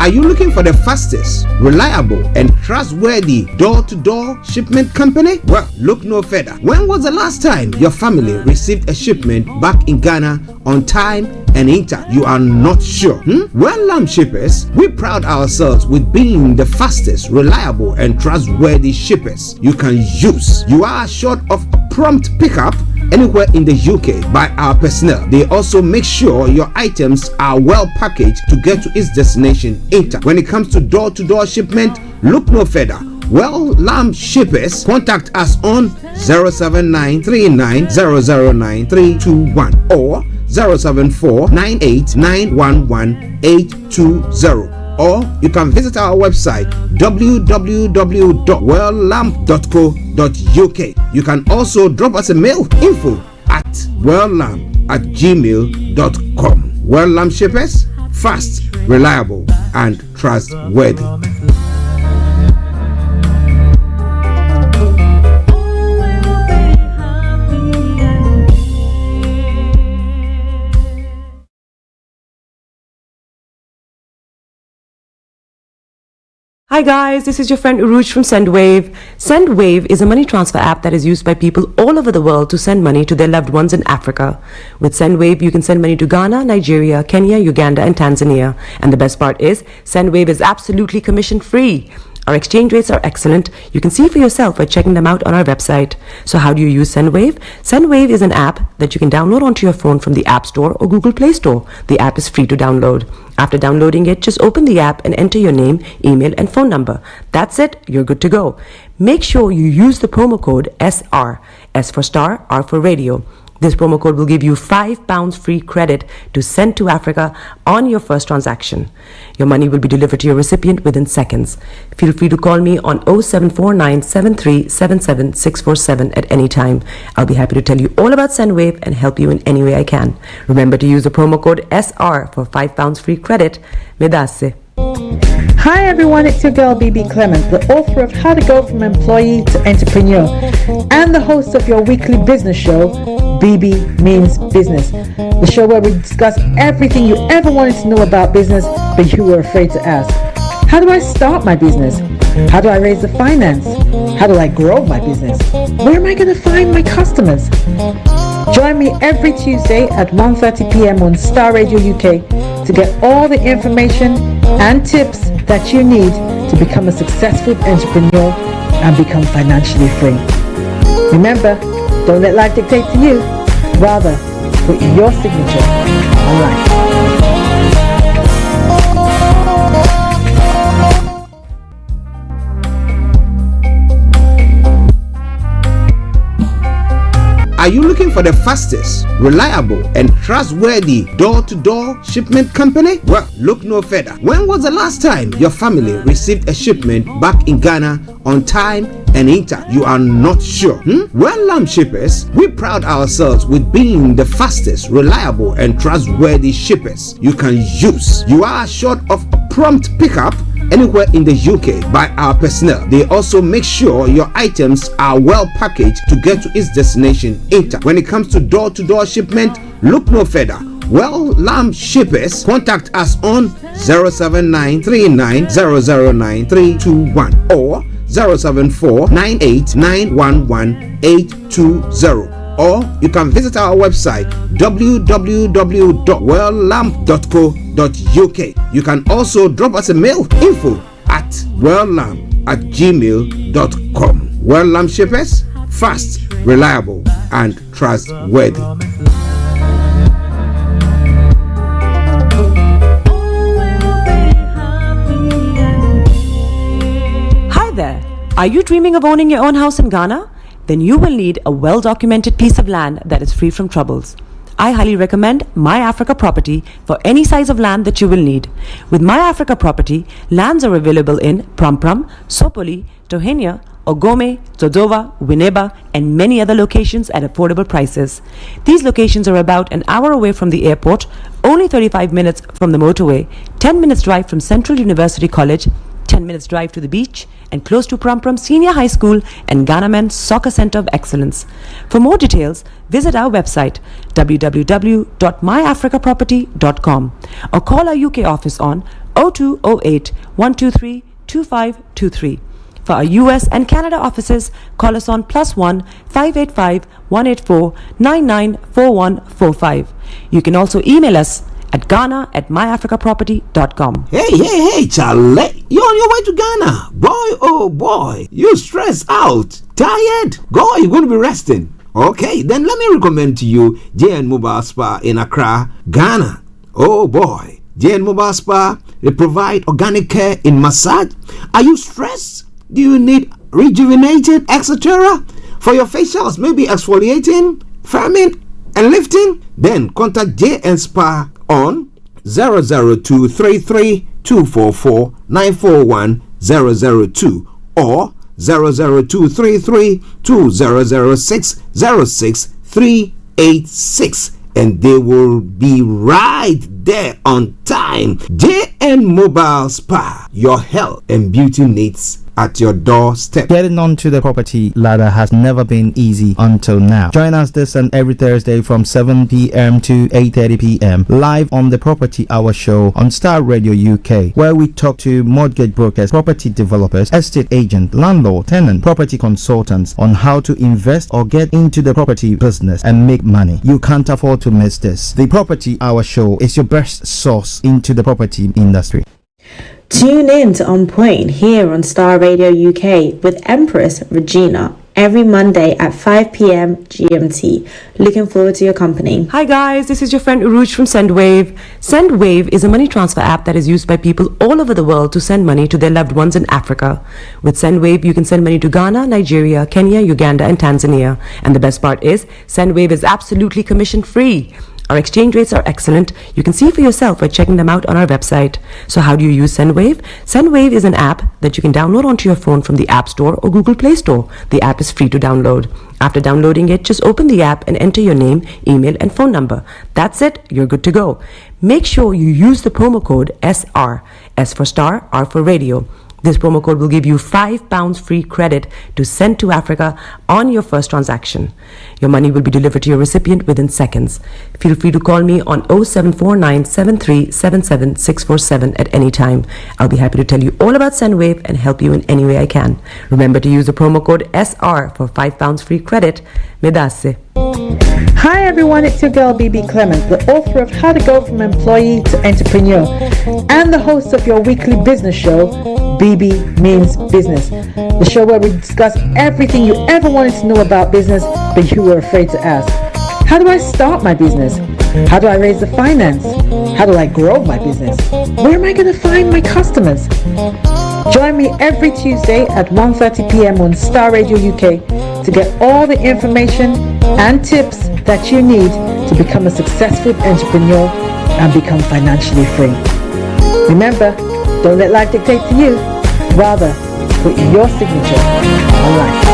Are you looking for the fastest, reliable, and trustworthy door-to-door shipment company? Well, look no further. When was the last time your family received a shipment back in Ghana on time and intact? You are not sure? Well, Lamb Shippers, we pride ourselves with being the fastest, reliable, and trustworthy shippers you can use. You are assured of prompt pickup anywhere in the UK by our personnel. They also make sure your items are well packaged to get to its destination intact. When it comes to door-to-door shipment, look no further. Well, Lamb Shippers, contact us on 07939009321 or 07498911820. Or you can visit our website www.welllamp.co.uk. You can also drop us a mail, info@welllamp@gmail.com. Well Lamb Shippers, fast, reliable, and trustworthy. Hi guys, this is your friend Uruj from SendWave. SendWave is a money transfer app that is used by people all over the world to send money to their loved ones in Africa. With SendWave, you can send money to Ghana, Nigeria, Kenya, Uganda, and Tanzania. And the best part is, SendWave is absolutely commission-free. Our exchange rates are excellent. You can see for yourself by checking them out on our website. So how do you use SendWave? SendWave is an app that you can download onto your phone from the App Store or Google Play Store. The app is free to download. After downloading it, just open the app and enter your name, email, and phone number. That's it. You're good to go. Make sure you use the promo code SR. S for Starr, R for Radio. This promo code will give you £5 free credit to send to Africa on your first transaction. Your money will be delivered to your recipient within seconds. Feel free to call me on 0749 7377 647 at any time. I'll be happy to tell you all about SendWave and help you in any way I can. Remember to use the promo code SR for £5 free credit. Medasse. Hi everyone, it's your girl BB Clement, the author of How to Go From Employee to Entrepreneur and the host of your weekly business show, BB Means Business, the show where we discuss everything you ever wanted to know about business but you were afraid to ask. How do I start my business? How do I raise the finance? How do I grow my business? Where am I going to find my customers? Join me every Tuesday at 1:30 p.m. on Starr Radio UK to get all the information and tips that you need to become a successful entrepreneur and become financially free. Remember, don't let life dictate to you. Rather, put your signature on life. Are you looking for the fastest, reliable, and trustworthy door-to-door shipment company? Well, look no further. When was the last time your family received a shipment back in Ghana on time and intact? You are not sure? Well, Lamb Shippers, we pride ourselves with being the fastest, reliable, and trustworthy shippers you can use. You are assured of prompt pickup anywhere in the UK by our personnel. They also make sure your items are well packaged to get to its destination intact. When it comes to door-to-door shipment, look no further. Well, Lamb Shippers, contact us on 07939009321 or 07498911820. Or you can visit our website www.welllamp.co.uk. You can also drop us a mail, info@welllamp@gmail.com. Well Lamb Shippers, fast, reliable, and trustworthy. Hi there. Are you dreaming of owning your own house in Ghana? Then you will need a well-documented piece of land that is free from troubles. I highly recommend My Africa Property for any size of land that you will need. With My Africa Property, lands are available in Pram, Sopoli, Tohenia, Ogome, Dodova, Winneba, and many other locations at affordable prices. These locations are about an hour away from the airport, only 35 minutes from the motorway, 10 minutes drive from Central University College, 10 minutes drive to the beach, and close to Prum Prum Senior High School and Ghana Men's Soccer Center of Excellence. For more details, visit our website www.myafricaproperty.com or call our UK office on 0208 123 2523. For our US and Canada offices, call us on +1 585 184 994145. You can also email us at ghana@myafricaproperty.com. Hey, Charlie. You're on your way to Ghana. Boy, oh boy. You stressed out. Tired? Go, you're going to be resting. Okay, then let me recommend to you JN Mobile Spa in Accra, Ghana. Oh boy. JN Mobile Spa, they provide organic care in massage. Are you stressed? Do you need rejuvenated, etc.? For your facials, maybe exfoliating, firming, and lifting? Then contact JN Spa on 00233 244 941 002 or 00233 2006 06386, and they will be right there on time. JN Mobile Spa, your health and beauty needs at your doorstep. Getting onto the property ladder has never been easy until now. Join us this and every Thursday from 7 p.m. to 8:30 p.m. live on the Property Hour Show on Starr Radio UK, where we talk to mortgage brokers, property developers, estate agents, landlord, tenant, property consultants on how to invest or get into the property business and make money. You can't afford to miss this. The Property Hour Show is your best source into the property industry. Tune in to On Point here on Starr Radio UK with Empress Regina every Monday at 5 p.m. GMT. Looking forward to your company. Hi guys, this is your friend Uruj from SendWave. SendWave is a money transfer app that is used by people all over the world to send money to their loved ones in Africa. With SendWave, you can send money to Ghana, Nigeria, Kenya, Uganda, and Tanzania. And the best part is, SendWave is absolutely commission free. Our exchange rates are excellent. You can see for yourself by checking them out on our website. So how do you use SendWave? SendWave is an app that you can download onto your phone from the App Store or Google Play Store. The app is free to download. After downloading it, just open the app and enter your name, email, and phone number. That's it. You're good to go. Make sure you use the promo code SR. S for star, R for radio. This promo code will give you £5 free credit to send to Africa on your first transaction. Your money will be delivered to your recipient within seconds. Feel free to call me on 0749 7377 647 at any time. I'll be happy to tell you all about SendWave and help you in any way I can. Remember to use the promo code SR for £5 free credit. Medasse. Hi everyone, it's your girl BB Clement, the author of How to Go from Employee to Entrepreneur and the host of your weekly business show, BB Means Business, the show where we discuss everything you ever wanted to know about business but you were afraid to ask. How do I start my business? How do I raise the finance? How do I grow my business? Where am I going to find my customers? Join me every Tuesday at 1:30 p.m. on Starr Radio UK to get all the information and tips that you need to become a successful entrepreneur and become financially free. Remember, don't let life dictate to you. Rather, put your signature on life.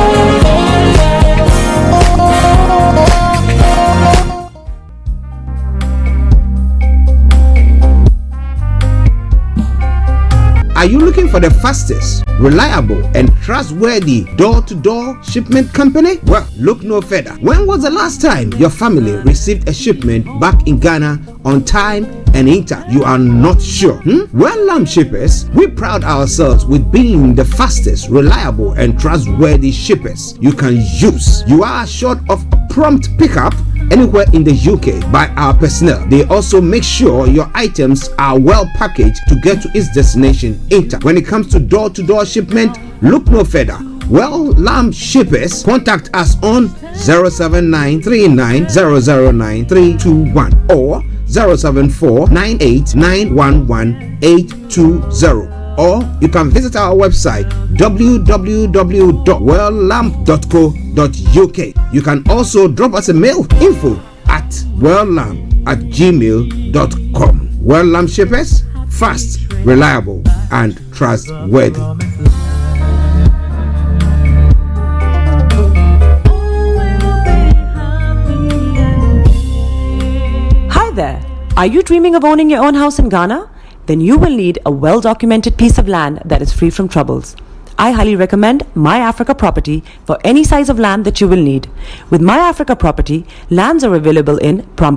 Are you looking for the fastest, reliable, and trustworthy door-to-door shipment company? Well, look no further. When was the last time your family received a shipment back in Ghana on time and in time? You are not sure? Well, shippers, we pride ourselves with being the fastest, reliable, and trustworthy shippers you can use. You are assured of prompt pickup anywhere in the UK by our personnel. They also make sure your items are well packaged to get to its destination in time. When it comes to door-to-door shipment, look no further. Well, Lamb Shippers, contact us on 07939009321 or 07498911820. Or you can visit our website www.welllamp.co.uk. You can also drop us a mail, info@welllamp@gmail.com. Well Lamp Shippers, fast, reliable, and trustworthy. Hi there. Are you dreaming of owning your own house in Ghana? then you will need a well-documented piece of land that is free from troubles. I highly recommend My Africa Property for any size of land that you will need. With My Africa Property, lands are available in Pram,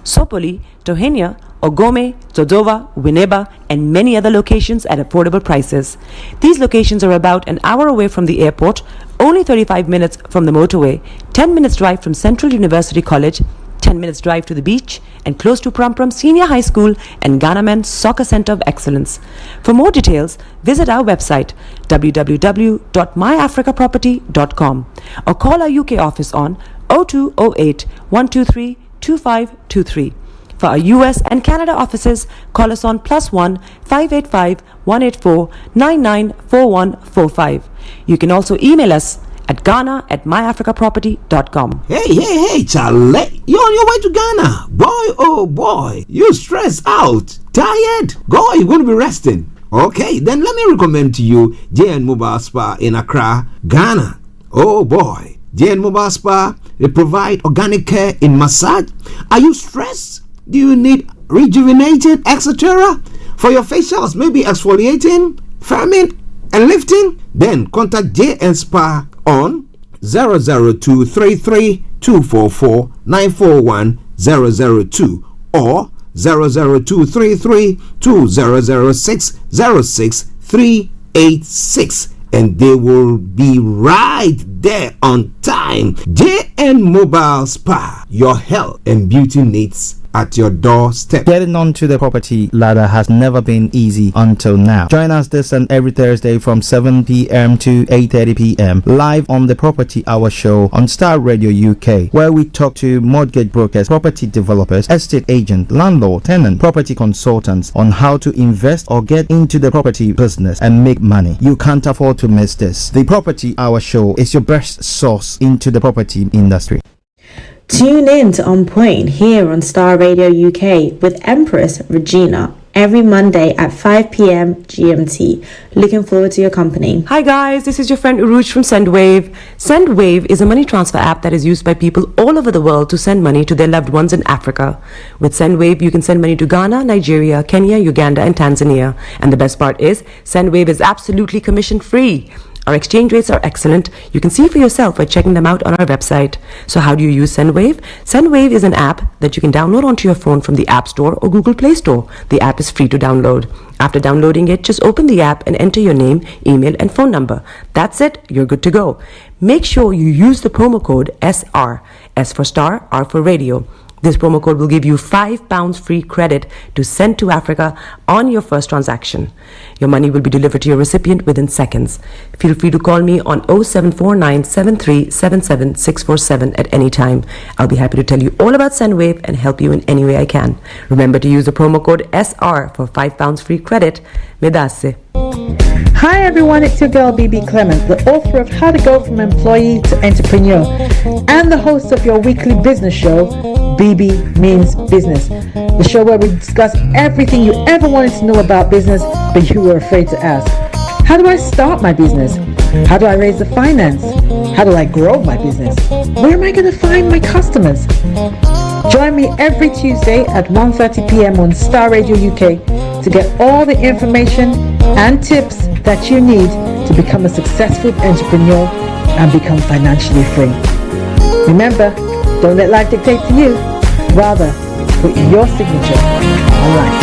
Sopoli, Tohenia, Ogome, Dodova, Winneba, and many other locations at affordable prices. These locations are about an hour away from the airport, only 35 minutes from the motorway, 10 minutes drive from Central University College, 10 minutes drive to the beach, and close to Pram Senior High School and Ghana Men's Soccer Center of Excellence. For more details, visit our website www.myafricaproperty.com or call our UK office on 0208 123 2523. For our US and Canada offices, call us on +1 585 184 994145. You can also email us at ghana@myafricaproperty.com. Hey, Charlie, you're on your way to Ghana. Boy, oh boy, you stressed out, tired. God, you're going to be resting. Okay, then let me recommend to you JN Mobile Spa in Accra, Ghana. Oh boy, JN Mobile Spa, they provide organic care in massage. Are you stressed? Do you need rejuvenating, etc.? For your facials, maybe exfoliating, firming, and lifting? Then contact JN Spa on 00233 244 941 002 or 00233 2006 06386, and they will be right there on time. JN Mobile Spa, your health and beauty needs at your doorstep. Getting onto the property ladder has never been easy until now. Join us this and every Thursday from 7 p.m. to 8:30 p.m. live on the Property Hour Show on Starr Radio UK, where we talk to mortgage brokers, property developers, estate agents, landlord, tenant, property consultants on how to invest or get into the property business and make money. You can't afford to miss this. The Property Hour Show is your best source into the property industry. Tune in to On Point here on Starr Radio UK with Empress Regina every Monday at 5 p.m. GMT. Looking forward to your company. Hi guys, this is your friend Uruj from SendWave. SendWave is a money transfer app that is used by people all over the world to send money to their loved ones in Africa. With SendWave, you can send money to Ghana, Nigeria, Kenya, Uganda, and Tanzania. And the best part is, SendWave is absolutely commission free. Our exchange rates are excellent. You can see for yourself by checking them out on our website. So how do you use SendWave? SendWave is an app that you can download onto your phone from the App Store or Google Play Store. The app is free to download. After downloading it, just open the app and enter your name, email, and phone number. That's it. You're good to go. Make sure you use the promo code SR. S for Star, R for Radio. This promo code will give you £5 free credit to send to Africa on your first transaction. Your money will be delivered to your recipient within seconds. Feel free to call me on 0749 7377 647 at any time. I'll be happy to tell you all about SendWave and help you in any way I can. Remember to use the promo code SR for £5 free credit. Medasse. Hi everyone, it's your girl BB Clement, the author of How to Go From Employee to Entrepreneur and the host of your weekly business show, BB Means Business, the show where we discuss everything you ever wanted to know about business but you were afraid to ask. How do I start my business? How do I raise the finance? How do I grow my business? Where am I going to find my customers? Join me every Tuesday at 1:30 p.m. on Starr Radio UK to get all the information and tips that you need to become a successful entrepreneur and become financially free. Remember, don't let life dictate to you. Rather, put your signature on life.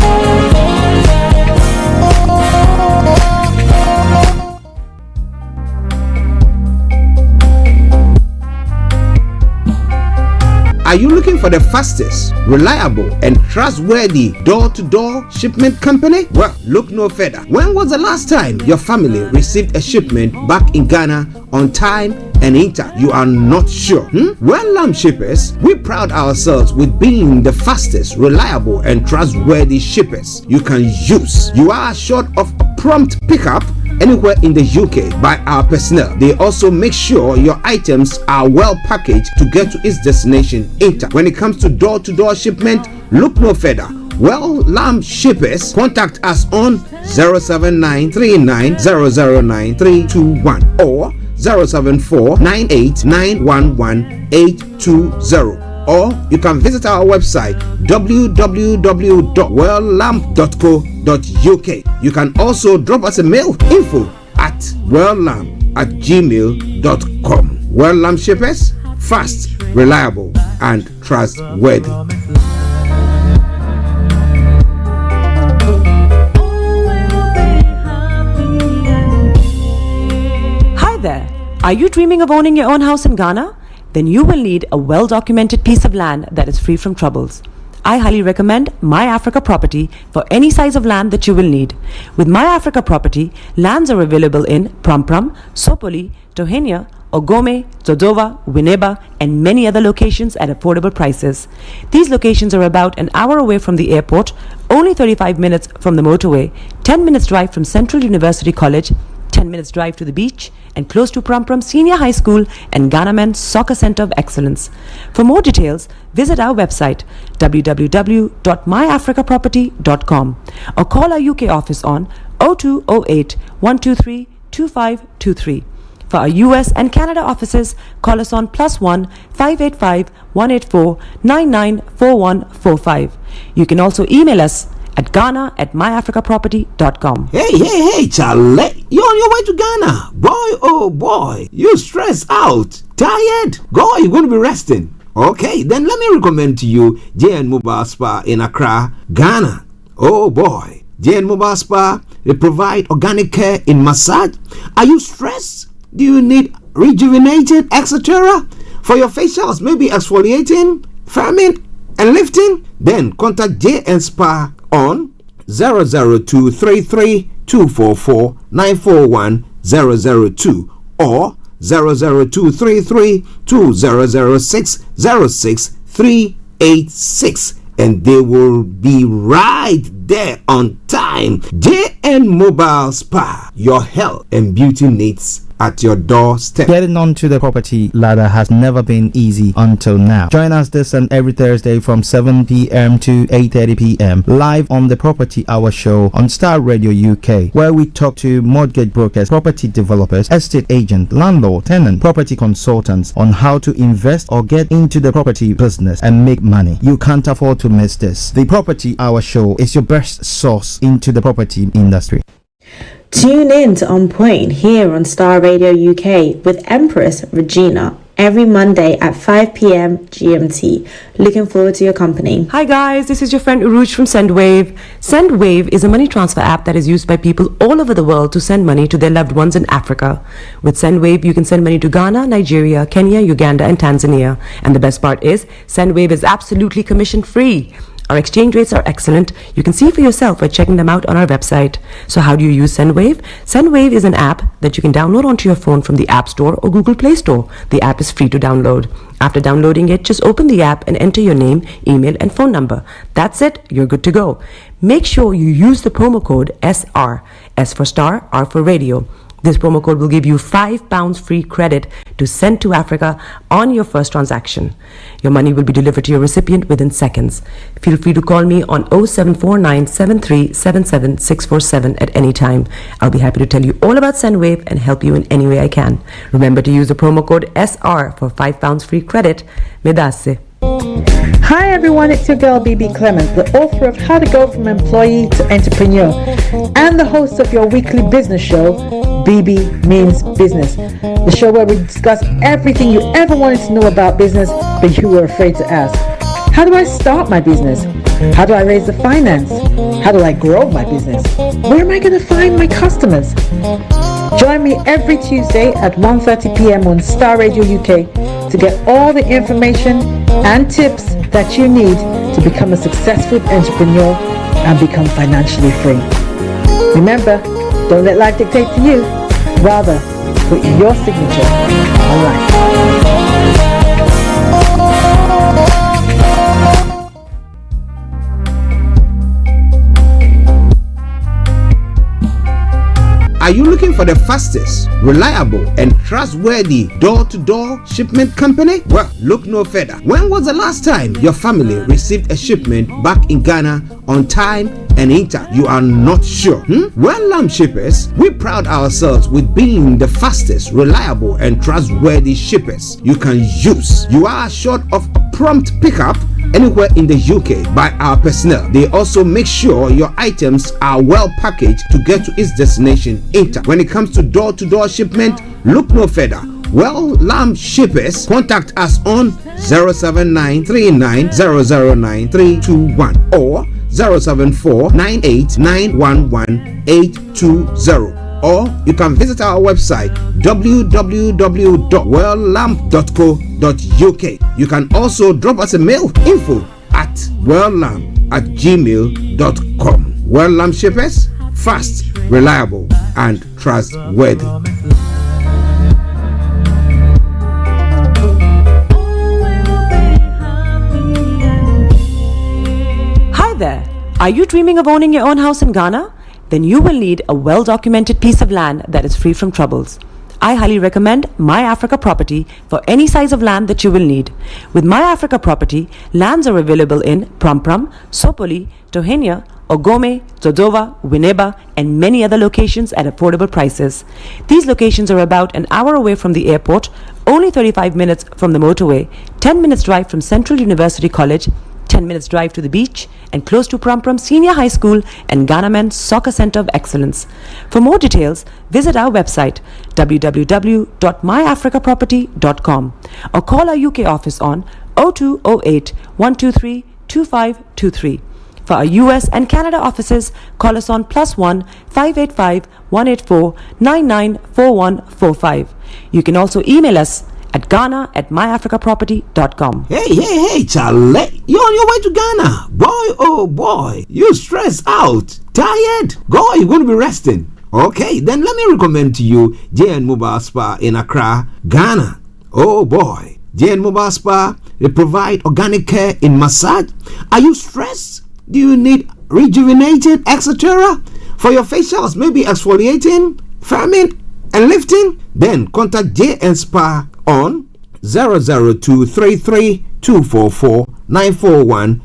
Are you looking for the fastest, reliable, and trustworthy door-to-door shipment company? Well, look no further. When was the last time your family received a shipment back in Ghana on time and in time? You are not sure? Well, Lamb Shippers, we pride ourselves with being the fastest, reliable, and trustworthy shippers you can use. You are assured of a prompt pickup anywhere in the UK by our personnel. They also make sure your items are well packaged to get to its destination in time. When it comes to door-to-door shipment, look no further. Well, Lamb Shippers, contact us on 07939009321 or 07498911820. or you can visit our website www.welllamp.co.uk. You can also drop us a mail, info@welllamp@gmail.com. Well Lamp Shippers, fast, reliable, and trustworthy. Hi there. Are you dreaming of owning your own house in Ghana? Then you will need a well-documented piece of land that is free from troubles. I highly recommend My Africa Property for any size of land that you will need. With My Africa Property, lands are available in Pram, Sopoli, Tohenia, Ogome, Dodova, Winneba, and many other locations at affordable prices. These locations are about an hour away from the airport, only 35 minutes from the motorway, 10 minutes drive from Central University College, 10 minutes drive to the beach, and close to Pram Senior High School and Ghana Men's Soccer Center of Excellence. For more details, visit our website www.myafricaproperty.com or call our UK office on 0208 123 2523. For our US and Canada offices, call us on +1 585 184 994145. You can also email us at ghana@myafricaproperty.com. Hey, Charlie, you're on your way to Ghana. Boy, oh boy, you stressed out, tired. Go, you're going to be resting. Okay, then let me recommend to you JN Mobile Spa in Accra, Ghana. Oh boy, JN Mobile Spa, they provide organic care in massage. Are you stressed? Do you need rejuvenated, etc.? For your facials, maybe exfoliating, firming, and lifting? Then contact JN Spa on 00233 244 941 002 or 00233 2006 06386, and they will be right there on time. JN Mobile Spa, your health and beauty needs at your doorstep. Getting onto the property ladder has never been easy until now. Join us this and every Thursday from 7 p.m. to 8:30 p.m. live on the Property Hour show on Starr Radio UK, where we talk to mortgage brokers, property developers, estate agents, landlord, tenant, property consultants on how to invest or get into the property business and make money. You can't afford to miss this. The Property Hour show is your best source into the property industry. Tune in to On Point here on Starr Radio UK with Empress Regina every Monday at 5 p.m. GMT. Looking forward to your company. Hi guys, this is your friend Uruj from SendWave. SendWave is a money transfer app that is used by people all over the world to send money to their loved ones in Africa. With SendWave, you can send money to Ghana, Nigeria, Kenya, Uganda, and Tanzania. And the best part is, SendWave is absolutely commission free. Our exchange rates are excellent. You can see for yourself by checking them out on our website. So how do you use SendWave? SendWave is an app that you can download onto your phone from the App Store or Google Play Store. The app is free to download. After downloading it, just open the app and enter your name, email, and phone number. That's it. You're good to go. Make sure you use the promo code SR, S for Star, R for Radio. This promo code will give you £5 free credit to send to Africa on your first transaction. Your money will be delivered to your recipient within seconds. Feel free to call me on 0749 7377 647 at any time. I'll be happy to tell you all about SendWave and help you in any way I can. Remember to use the promo code SR for £5 free credit. Medasse. Hi everyone, it's your girl BB Clement, the author of How to Go From Employee to Entrepreneur and the host of your weekly business show, BB Means Business, the show where we discuss everything you ever wanted to know about business but you were afraid to ask. How do I start my business? How do I raise the finance? How do I grow my business? Where am I going to find my customers? Join me every Tuesday at 1:30 p.m. on Starr Radio UK to get all the information and tips that you need to become a successful entrepreneur and become financially free. Remember, don't let life dictate to you. Rather, put your signature on life. Are you looking for the fastest, reliable, and trustworthy door-to-door shipment company? Well, look no further. When was the last time your family received a shipment back in Ghana on time and in time? You are not sure? Well, Lamp Shippers, we proud ourselves with being the fastest, reliable, and trustworthy shippers you can use. You are assured of prompt pickup anywhere in the UK by our personnel. They also make sure your items are well packaged to get to its destination in time. When it comes to door-to-door shipment, look no further. Well, Lamb Shippers, contact us on 07939009321 or 07498911820, or you can visit our website www.welllamp.co.uk. You can also drop us a mail, info@welllamp@gmail.com. Well Lamb Shippers, fast, reliable, and trustworthy. There. Are you dreaming of owning your own house in Ghana? Then you will need a well-documented piece of land that is free from troubles. I highly recommend My Africa Property for any size of land that you will need. With My Africa Property, lands are available in Pram, Sopoli, Tohenia, Ogome, Dodova, Winneba, and many other locations at affordable prices. These locations are about an hour away from the airport, only 35 minutes from the motorway, 10 minutes drive from Central University College, 10 minutes drive to the beach, and close to Pram Senior High School and Ghana Men's Soccer Center of Excellence. For more details, visit our website www.myafricaproperty.com or call our UK office on 0208 123 2523. For our US and Canada offices, call us on +1 585 184 994145. You can also email us at ghana@myafricaproperty.com. Hey, Charlie, you're on your way to Ghana. Boy, oh boy, you stressed out, tired. Go, you're going to be resting. Okay, then let me recommend to you JN Mobile Spa in Accra, Ghana. Oh boy, JN Mobile Spa, they provide organic care in massage. Are you stressed? Do you need rejuvenated, etc.? For your facials, maybe exfoliating, firming, and lifting? Then contact JN Spa on 00233244941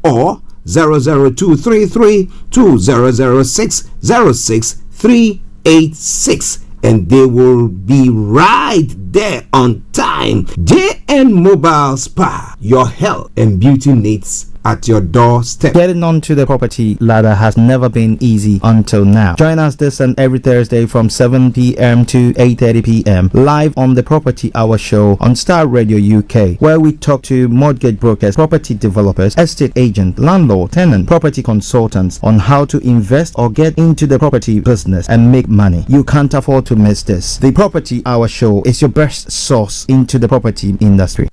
or 00233200606 and they will be right there on time. JN Mobile Spa, your health and beauty needs at your doorstep. Getting onto the property ladder has never been easy until now. Join us this and every Thursday from 7 p.m. to 8:30 p.m. live on the Property Hour Show on Starr Radio UK, where we talk to mortgage brokers, property developers, estate agents, landlord, tenant, property consultants on how to invest or get into the property business and make money. You can't afford to miss this. The Property Hour Show is your best source into the property industry.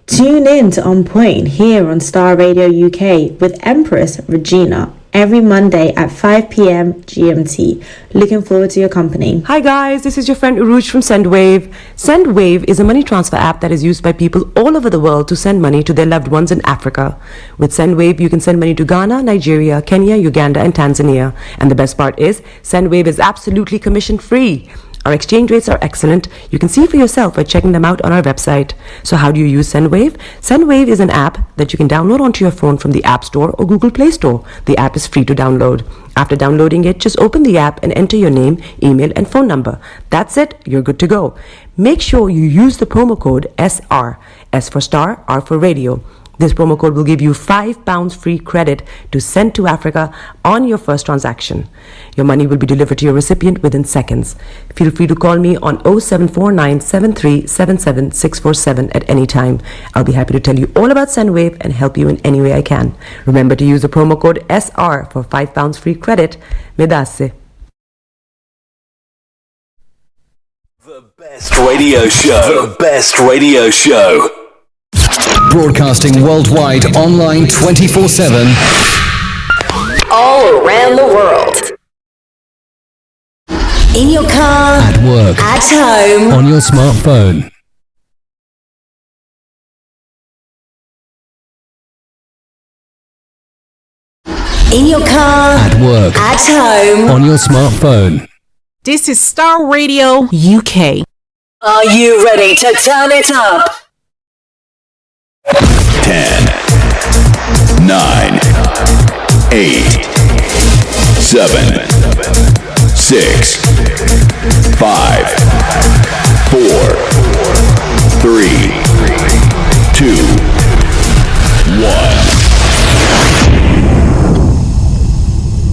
Tune in to On Point here on Starr Radio UK with Empress Regina every Monday at 5 p.m. GMT. Looking forward to your company. Hi guys, this is your friend Uruj from SendWave. SendWave is a money transfer app that is used by people all over the world to send money to their loved ones in Africa. With SendWave, you can send money to Ghana, Nigeria, Kenya, Uganda, and Tanzania. And the best part is, SendWave is absolutely commission-free. Our exchange rates are excellent. You can see for yourself by checking them out on our website. So how do you use SendWave? SendWave is an app that you can download onto your phone from the App Store or Google Play Store. The app is free to download. After downloading it, just open the app and enter your name, email, and phone number. That's it. You're good to go. Make sure you use the promo code SR. S for star, R for radio. This promo code will give you £5 free credit to send to Africa on your first transaction. Your money will be delivered to your recipient within seconds. Feel free to call me on 0749 7377 647 at any time. I'll be happy to tell you all about SendWave and help you in any way I can. Remember to use the promo code SR for £5 free credit. Medasse. The best radio show. The best radio show. Broadcasting worldwide, online 24/7. All around the world. In your car. At work. At home. On your smartphone. In your car. At work. At home. On your smartphone. This is Starr Radio UK. Are you ready to turn it up? 10, 9, 8, 7, 6, 5, 4, 3,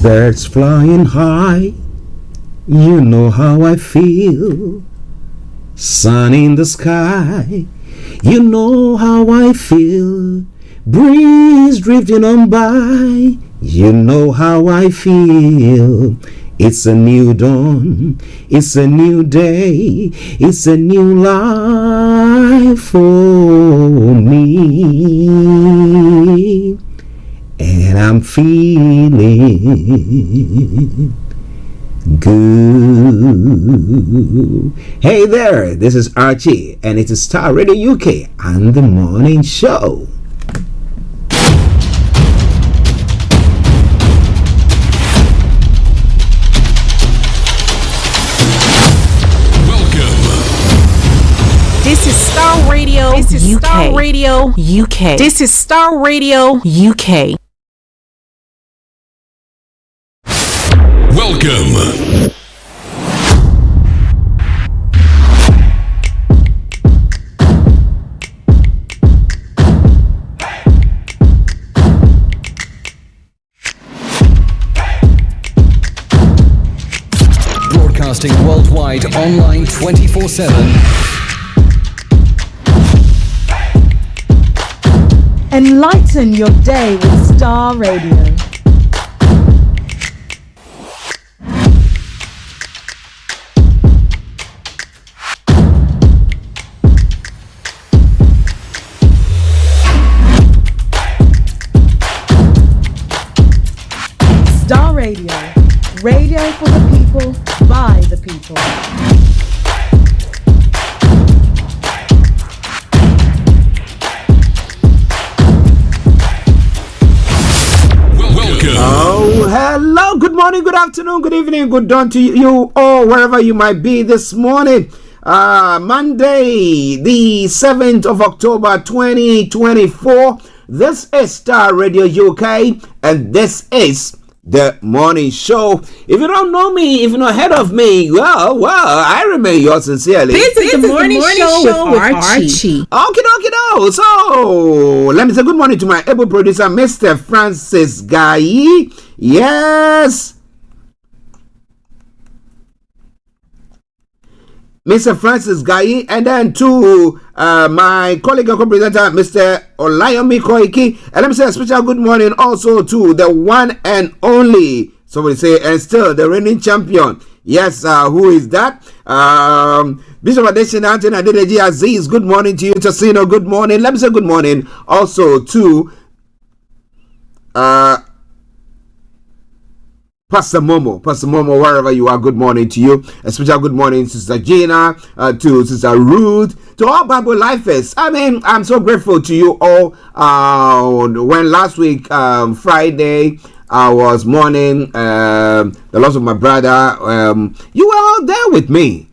Birds flying high, you know how I feel. Sun in the sky, you know how I feel. Breeze drifting on by, you know how I feel. It's a new dawn, it's a new day, it's a new life for me. And I'm feeling good. Hey there, this is Archie, and it is Starr Radio UK and the morning show. This is Starr Radio. This is UK. Starr Radio UK. This is Starr Radio UK. Welcome. Broadcasting worldwide, online 24/7. Enlighten your day with Starr Radio. Starr Radio. Radio for the people, by the people. Oh, hello, good morning, good afternoon, good evening, good dawn to you all, wherever you might be this morning. Monday, the 7th of October, 2024. This is Starr Radio UK, and this is the morning show. If you don't know me, if you're not ahead of me, well, I remember yours sincerely. This is the morning show with Archie. Okay, no. So, let me say good morning to my able producer, Mr. Francis Guy. Yes. Mr. Francis Guy, and then to my colleague and co-presenter, Mr. Olayomi Koiki. And let me say a special good morning also to the one and only, somebody say, and still the reigning champion. Yes, who is that? Bishop Adesina Anthony Adedeji Aziz, good morning to you. Tassino, good morning. Let me say good morning also to Pastor Momo, wherever you are, good morning to you. A special good morning to Sister Gina, to Sister Ruth, to all Bible lifers. I mean, I'm so grateful to you all. When last week, Friday, I was mourning the loss of my brother. You were all there with me.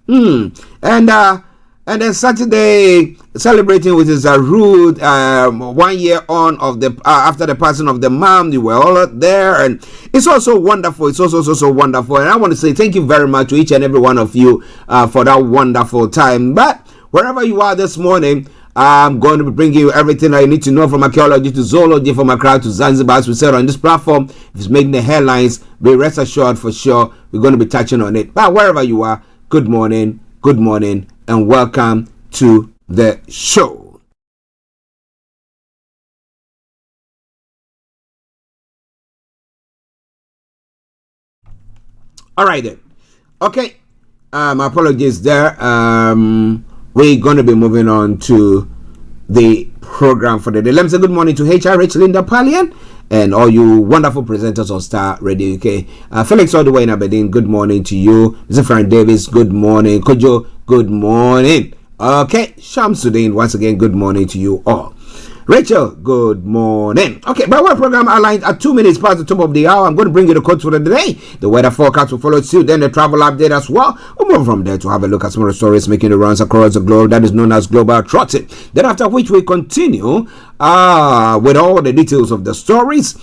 And then Saturday, celebrating with Sister Ruth, 1 year on of the after the passing of the mom. You were all there, and it's also wonderful. It's also so wonderful, and I want to say thank you very much to each and every one of you for that wonderful time. But wherever you are this morning, I'm going to be bringing you everything that you need to know, from archaeology to zoology, from Accra to Zanzibar. As we said on this platform, if it's making the headlines, be rest assured for sure we're going to be touching on it. But wherever you are, good morning, and welcome to the show. All right then. Okay. My apologies there. We're going to be moving on to the program for the day. Let me say good morning to HRH Linda Pallian and all you wonderful presenters on Starr Radio UK. Felix all the way in Aberdeen, good morning to you. Mr. Frank Davis, good morning. Kojo, good morning. Okay, Shamsuddin, once again, good morning to you all. Rachel, good morning. Okay, by our program outlined at 2 minutes past the top of the hour, I'm going to bring you the quotes for the day. The weather forecast will follow suit, then the travel update as well. We'll move from there to have a look at some of the stories making the rounds across the globe that is known as Global Trotting. Then after which we continue with all the details of the stories.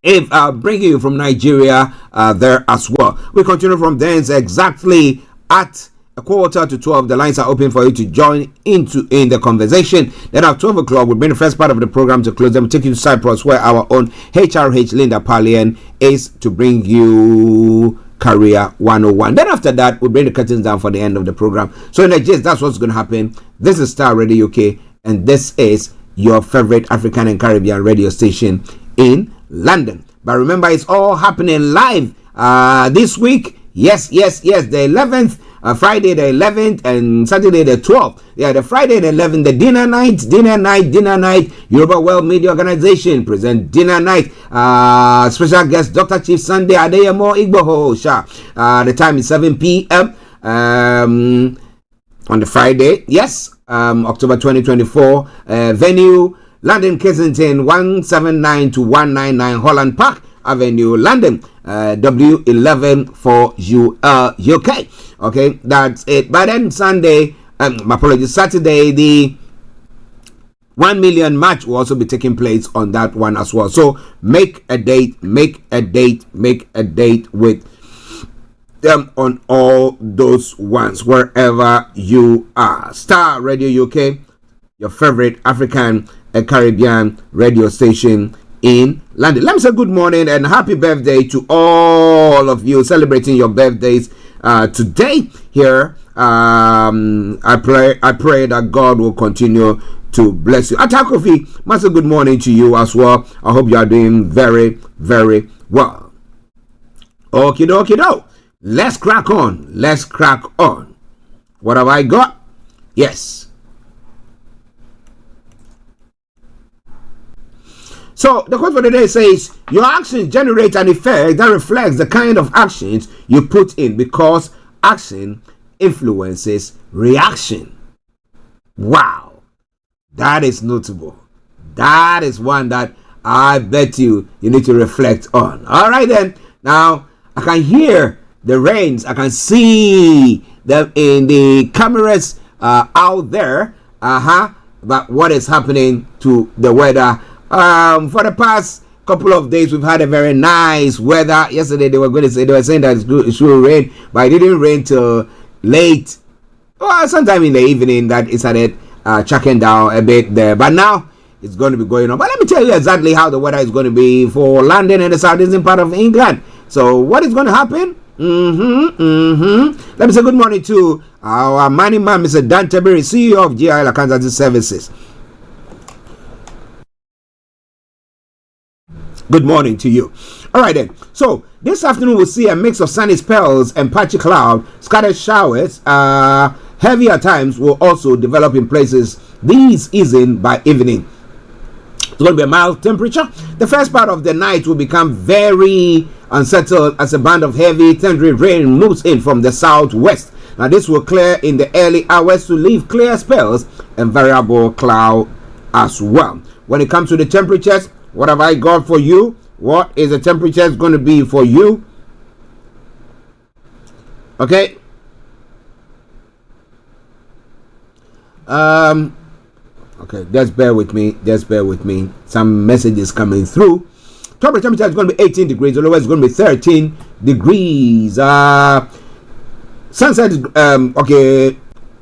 If bringing you from Nigeria there as well. We continue from there exactly at 11:45, the lines are open for you to join in the conversation. Then at 12 o'clock, we'll bring the first part of the program to close. Then we'll take you to Cyprus, where our own HRH Linda Palian is to bring you Career 101. Then after that, we'll bring the curtains down for the end of the program. So in the gist, that's what's going to happen. This is Star Radio UK, and this is your favorite African and Caribbean radio station in London. But remember, it's all happening live this week. Yes, the 11th, Friday the 11th, and Saturday the 12th. Yeah, the Friday the 11th, the dinner night. Yoruba World Media Organization present dinner night. Special guest Dr. Chief Sunday Adeyemo Igboho Sha. The time is 7 p.m. On the Friday. Yes, October 2024. Venue London Kensington 179 to 199 Holland Park Avenue, London, W11 for UK. Okay, that's it. But then Saturday, the 1 million match will also be taking place on that one as well. So make a date with them on all those ones, wherever you are. Star Radio UK, your favorite African and Caribbean radio station in London. Let me say good morning and happy birthday to all of you celebrating your birthdays today here. I pray that God will continue to bless you. Atakofi, massive good morning to you as well. I hope you are doing very, very well. Okie dokie. Let's crack on. What have I got? Yes. So the quote for the day says, your actions generate an effect that reflects the kind of actions you put in, because action influences reaction. Wow, that is notable. That is one that I bet you need to reflect on. All right then. Now I can hear the rains. I can see them in the cameras out there. But what is happening to the weather? For the past couple of days, we've had a very nice weather. Yesterday, they were saying that it should rain, but it didn't rain till late. Well, sometime in the evening that it started chucking down a bit there. But now it's going to be going on. But let me tell you exactly how the weather is going to be for London and the southeastern part of England. So what is going to happen? Let me say good morning to our money man, Mr. Dan Teberi, CEO of GIL Accountancy Services. Good morning to you. All right then. So this afternoon we'll see a mix of sunny spells and patchy cloud, scattered showers. Heavy at times will also develop in places. These easing by evening. It's going to be a mild temperature. The first part of the night will become very unsettled as a band of heavy thundery rain moves in from the southwest. Now this will clear in the early hours to leave clear spells and variable cloud as well. When it comes to the temperatures, what have I got for you? What is the temperature going to be for you? Okay. Okay, just bear with me. Some messages coming through. Top temperature is going to be 18 degrees. The lowest is going to be 13 degrees. Sunset is okay.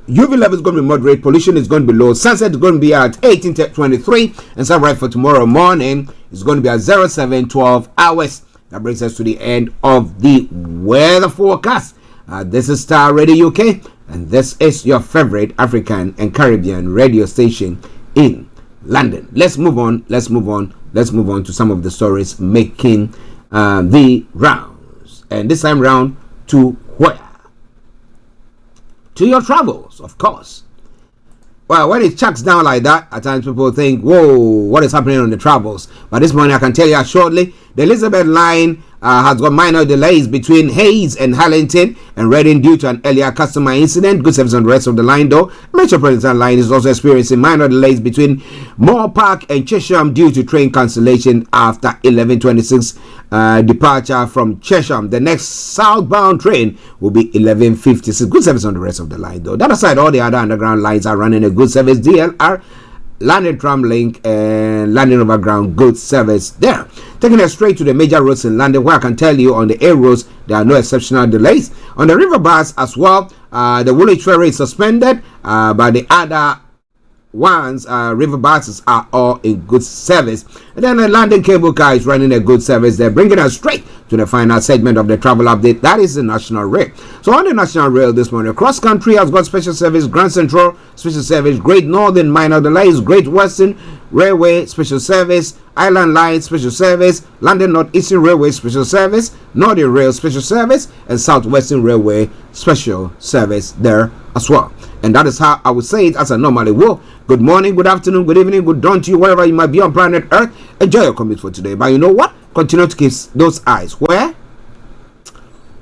UV level is going to be moderate. Pollution is going to be low. Sunset is going to be at 18:23, and sunrise for tomorrow morning is going to be at 07:12 hours. That brings us to the end of the weather forecast. This is Star Radio UK, and this is your favorite African and Caribbean radio station in London. Let's move on to some of the stories making the rounds, and this time round to where? To your travels, of course. Well, when it chucks down like that, at times people think, whoa, what is happening on the travels? But this morning I can tell you shortly, the Elizabeth line has got minor delays between Hayes and Harlington and Reading due to an earlier customer incident. Good service on the rest of the line though. Metropolitan line is also experiencing minor delays between Moore Park and Chesham due to train cancellation after 11:26 departure from Chesham. The next southbound train will be 11:56. Good service on the rest of the line though. That aside, all the other underground lines are running a good service. DLR landing tram link and landing overground goods service there. Taking us straight to the major roads in London, where I can tell you on the A roads there are no exceptional delays. On the river bars as well, the Woolwich ferry is suspended, but the other ones, river buses are all in good service. And then the London cable car is running a good service. They're bringing us straight to the final segment of the travel update. That is the National Rail. So on the National Rail this morning, cross country has got special service, Grand Central special service, Great Northern minor delays, Great Western Railway special service, Island Line special service, London North Eastern Railway special service, Northern Rail special service, and Southwestern Railway special service there as well. And that is how I would say it as I normally will. Good morning, good afternoon, good evening, good dawn to you, wherever you might be on planet Earth. Enjoy your commute for today. But you know what? Continue to keep those eyes where?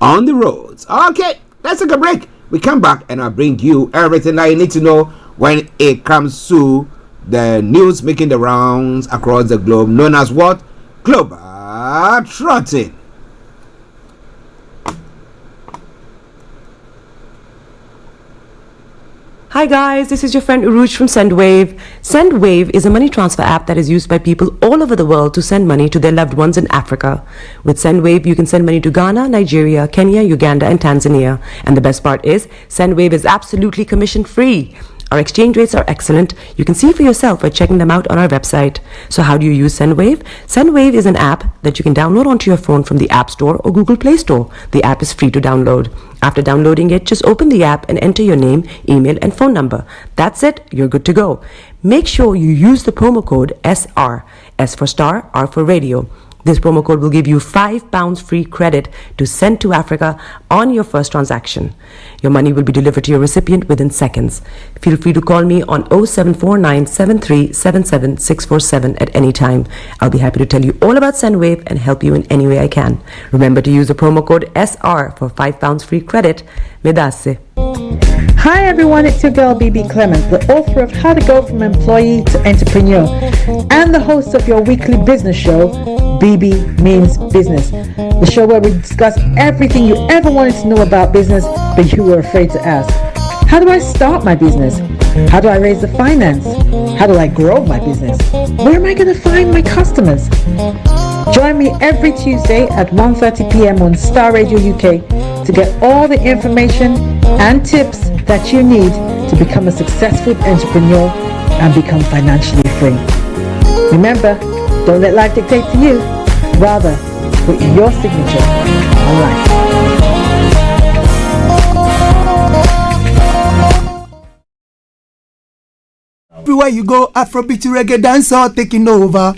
On the roads. Okay, let's take a break. We come back and I'll bring you everything that you need to know when it comes to the news making the rounds across the globe, known as what? Global Trotting. Hi guys, this is your friend Uruj from SendWave. SendWave is a money transfer app that is used by people all over the world to send money to their loved ones in Africa. With SendWave, you can send money to Ghana, Nigeria, Kenya, Uganda, and Tanzania. And the best part is, SendWave is absolutely commission free. Our exchange rates are excellent. You can see for yourself by checking them out on our website. So how do you use SendWave? SendWave is an app that you can download onto your phone from the App Store or Google Play Store. The app is free to download. After downloading it, just open the app and enter your name, email, and phone number. That's it. You're good to go. Make sure you use the promo code SR. S for star, R for radio. This promo code will give you £5 free credit to send to Africa on your first transaction. Your money will be delivered to your recipient within seconds. Feel free to call me on 0749 7377 647 at any time. I'll be happy to tell you all about SendWave and help you in any way I can. Remember to use the promo code SR for £5 free credit. Medasse. Hi everyone, it's your girl BB Clement, the author of How to Go From Employee to Entrepreneur and the host of your weekly business show, BB Means Business, the show where we discuss everything you ever wanted to know about business but you were afraid to ask. How do I start my business? How do I raise the finance? How do I grow my business? Where am I going to find my customers? Join me every Tuesday at 1:30 p.m. on Starr Radio UK to get all the information and tips that you need to become a successful entrepreneur and become financially free. Remember, don't let life dictate to you. Rather, put your signature on life. Everywhere you go, Afrobeat reggae dancer taking over.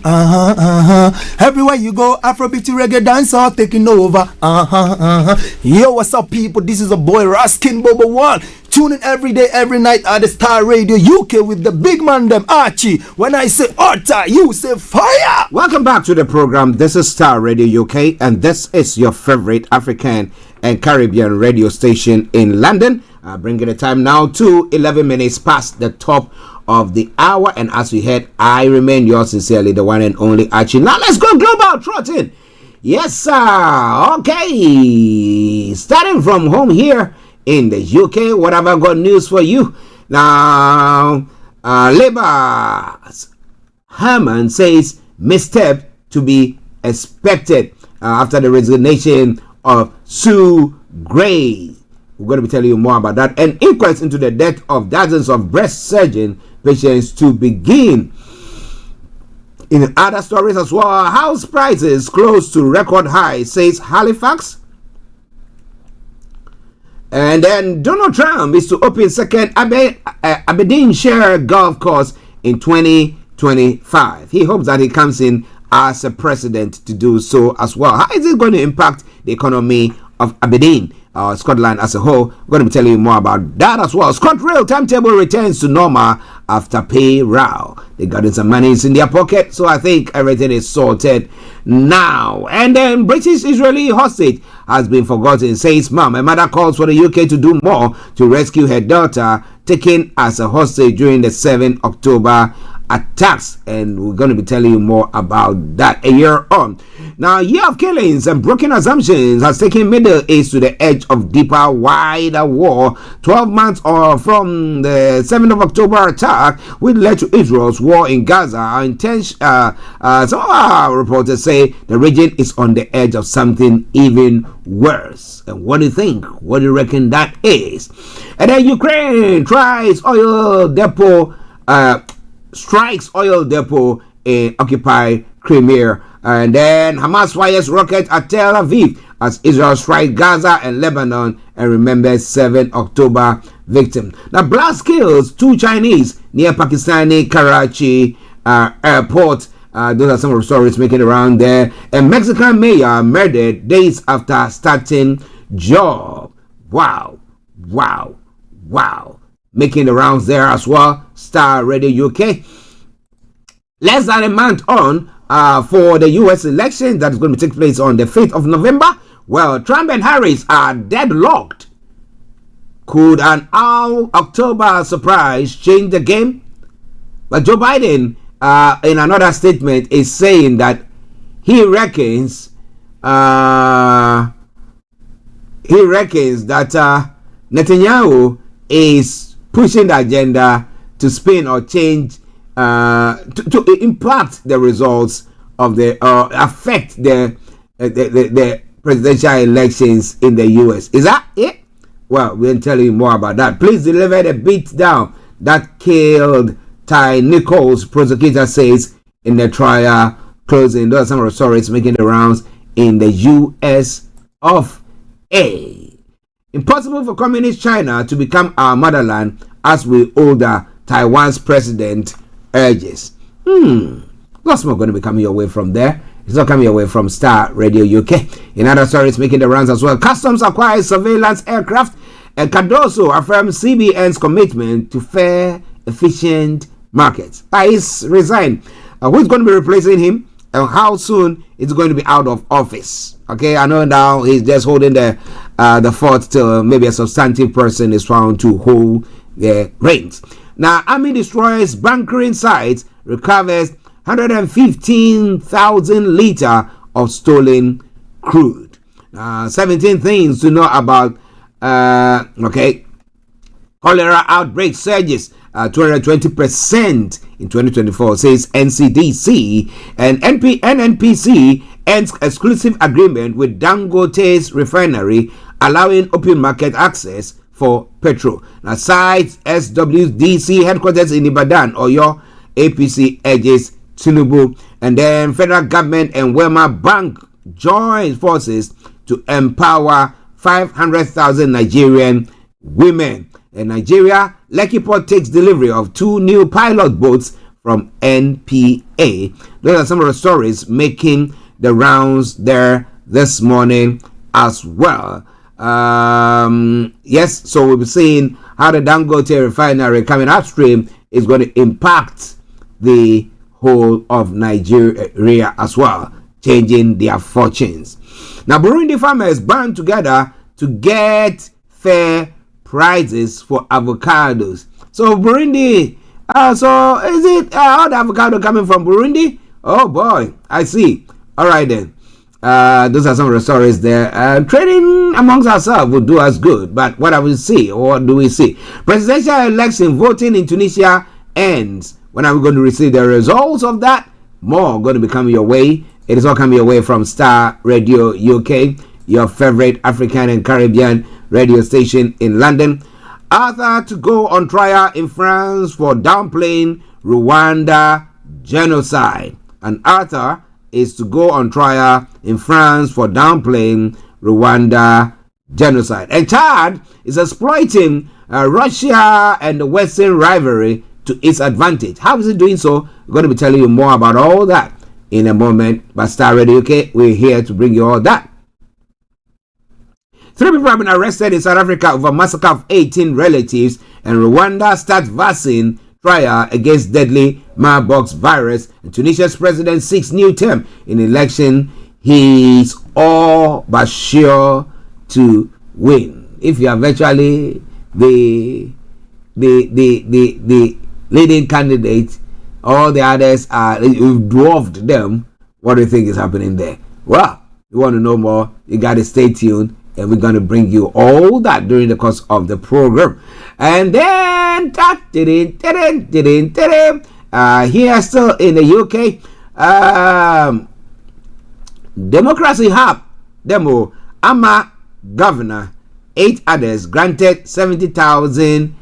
Everywhere you go, Afrobeat reggae dancer taking over. Yo, what's up, people? This is a boy Raskin Bobo One. Tune in every day, every night at the Starr Radio UK with the big man them Archie. When I say order, you say fire. Welcome back to the program. This is Starr Radio UK, and this is your favorite African and Caribbean radio station in London. Bringing the time now to 11 minutes past the top of the hour, and as we heard, I remain yours sincerely, the one and only Archie. Now let's go global trotting. Yes, sir. Okay, starting from home here in the UK, what have I got news for you? Now, Labour's Herman says misstep to be expected after the resignation of Sue Gray. We're going to be telling you more about that. An inquest into the death of dozens of breast surgeon patients to begin. In other stories as well, house prices close to record high, says Halifax. And then Donald Trump is to open second Aberdeenshire golf course in 2025. He hopes that he comes in as a president to do so as well. How is it going to impact the economy of Aberdeen, Scotland as a whole? We're going to be telling you more about that as well. ScotRail timetable returns to normal after pay row. They got in some money in their pocket, so I think everything is sorted now. And then British Israeli hostage has been forgotten, says mom. A mother calls for the UK to do more to rescue her daughter taken as a hostage during the 7 October attacks, and we're going to be telling you more about that a year on. Now, year of killings and broken assumptions has taken Middle East to the edge of deeper, wider war. 12 months from the 7th of October attack, which led to Israel's war in Gaza. Some reporters say the region is on the edge of something even worse. And what do you think? What do you reckon that is? And then Ukraine strikes oil depot in occupied Crimea. And then Hamas fires rocket at Tel Aviv as Israel strikes Gaza and Lebanon and remembers 7 October victims. Now, blast kills 2 Chinese near Pakistani Karachi airport. Those are some of the stories making around there. A Mexican mayor murdered days after starting job. Wow. Making the rounds there as well. Starr Radio UK. Less than a month on for the U.S. election that is going to take place on the 5th of November. Well, Trump and Harris are deadlocked. Could an October surprise change the game? But Joe Biden, in another statement, is saying that he reckons that Netanyahu is pushing the agenda to spin or change to impact the results of the affect the presidential elections in the U.S. Is that it? Well, we'll tell you more about that. Please deliver the beatdown that killed Ty Nichols, prosecutor says in the trial closing. Those are some of the stories making the rounds in the U.S. of A. Impossible for communist China to become our motherland as we older Taiwan's president urges. Lots more going to be coming your way from there. It's not coming your way from Starr Radio UK. In other stories making the rounds as well, Customs acquires surveillance aircraft, and Cardoso affirms CBN's commitment to fair, efficient markets. He's resigned. Who's going to be replacing him, and how soon is going to be out of office? Okay, I know now he's just holding the fort till maybe a substantive person is found to hold the reins. Now, Army destroys bunkering sites, recovers 115,000 liters of stolen crude. 17 things to know about. Cholera outbreak surges 220% in 2024, says NCDC, and NNPC ends exclusive agreement with Dangote's refinery, allowing open market access for petrol. Now, cites SWDC headquarters in Ibadan, Oyo, APC edges Tinubu, and then federal government and Wema Bank join forces to empower 500,000 Nigerian women. In Nigeria, Lekki Port takes delivery of 2 new pilot boats from NPA. Those are some of the stories making the rounds there this morning as well. Yes, so we'll be seeing how the Dangote refinery coming upstream is going to impact the whole of Nigeria as well, changing their fortunes. Now, Burundi farmers band together to get fair prices for avocados. So Burundi, so is it all the avocado coming from Burundi? Oh boy, I see. All right then. Those are some of the stories there. Trading amongst ourselves would do us good, but what do we see? What do we see? Presidential election voting in Tunisia ends. When are we going to receive the results of that? More going to be coming your way. It is all coming your way from Starr Radio UK, your favorite African and Caribbean radio station in London. Arthur to go on trial in France for downplaying Rwanda genocide. And Arthur is to go on trial in France for downplaying Rwanda genocide. And Chad is exploiting Russia and the Western rivalry to its advantage. How is it doing so? We're going to be telling you more about all that in a moment. But Starr Radio UK, we're here to bring you all that. 3 people have been arrested in South Africa over massacre of 18 relatives, and Rwanda starts vaccine trial against deadly Marburg virus. And Tunisia's president seeks new term in election. He's all but sure to win. If you are virtually the leading candidate, all the others are, you've dwarfed them. What do you think is happening there? Well, you want to know more, you got to stay tuned, and we're going to bring you all that during the course of the program. And then, here still in the UK, Democracy Hub, Demo, Ama Governor, 8 others granted 70,000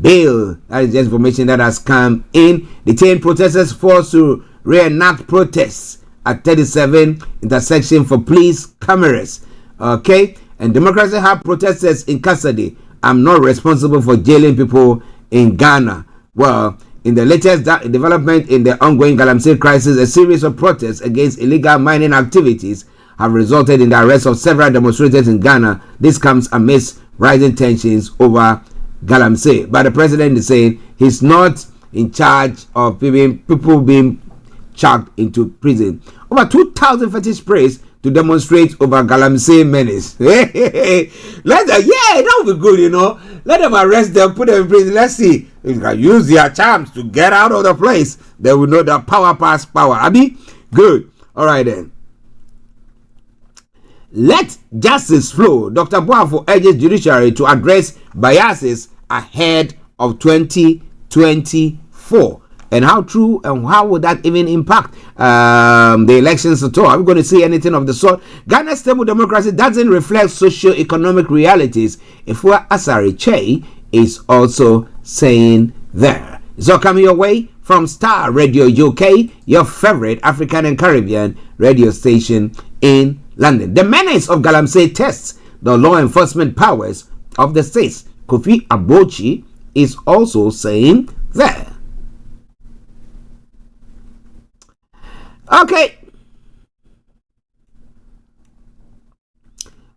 bail. That is the information that has come in. Detained protesters forced to reenact protests at 37 intersection for police cameras. Okay, and Democracy Hub protesters in custody. I'm not responsible for jailing people in Ghana. Well, in the latest development in the ongoing Galamsey crisis, a series of protests against illegal mining activities have resulted in the arrest of several demonstrators in Ghana. This comes amidst rising tensions over Galamsey. But the president is saying he's not in charge of people being chucked into prison. Over 2,000 fetish sprays to demonstrate over Galamsey menace. Let them, that would be good, you know. Let them arrest them, put them in prison. Let's see if they can use their charms to get out of the place. They will know that power pass power. Abi, good. All right then. Let justice flow. Dr. Boafo urges judiciary to address biases ahead of 2024. And how true and how would that even impact the elections at all? Are we going to see anything of the sort? Ghana's stable democracy doesn't reflect socio-economic realities. Ifua Asari Che is also saying there. It's all coming your way from Starr Radio UK, your favorite African and Caribbean radio station in London. The menace of Galamsey tests the law enforcement powers of the states. Kofi Abochi is also saying there. Okay.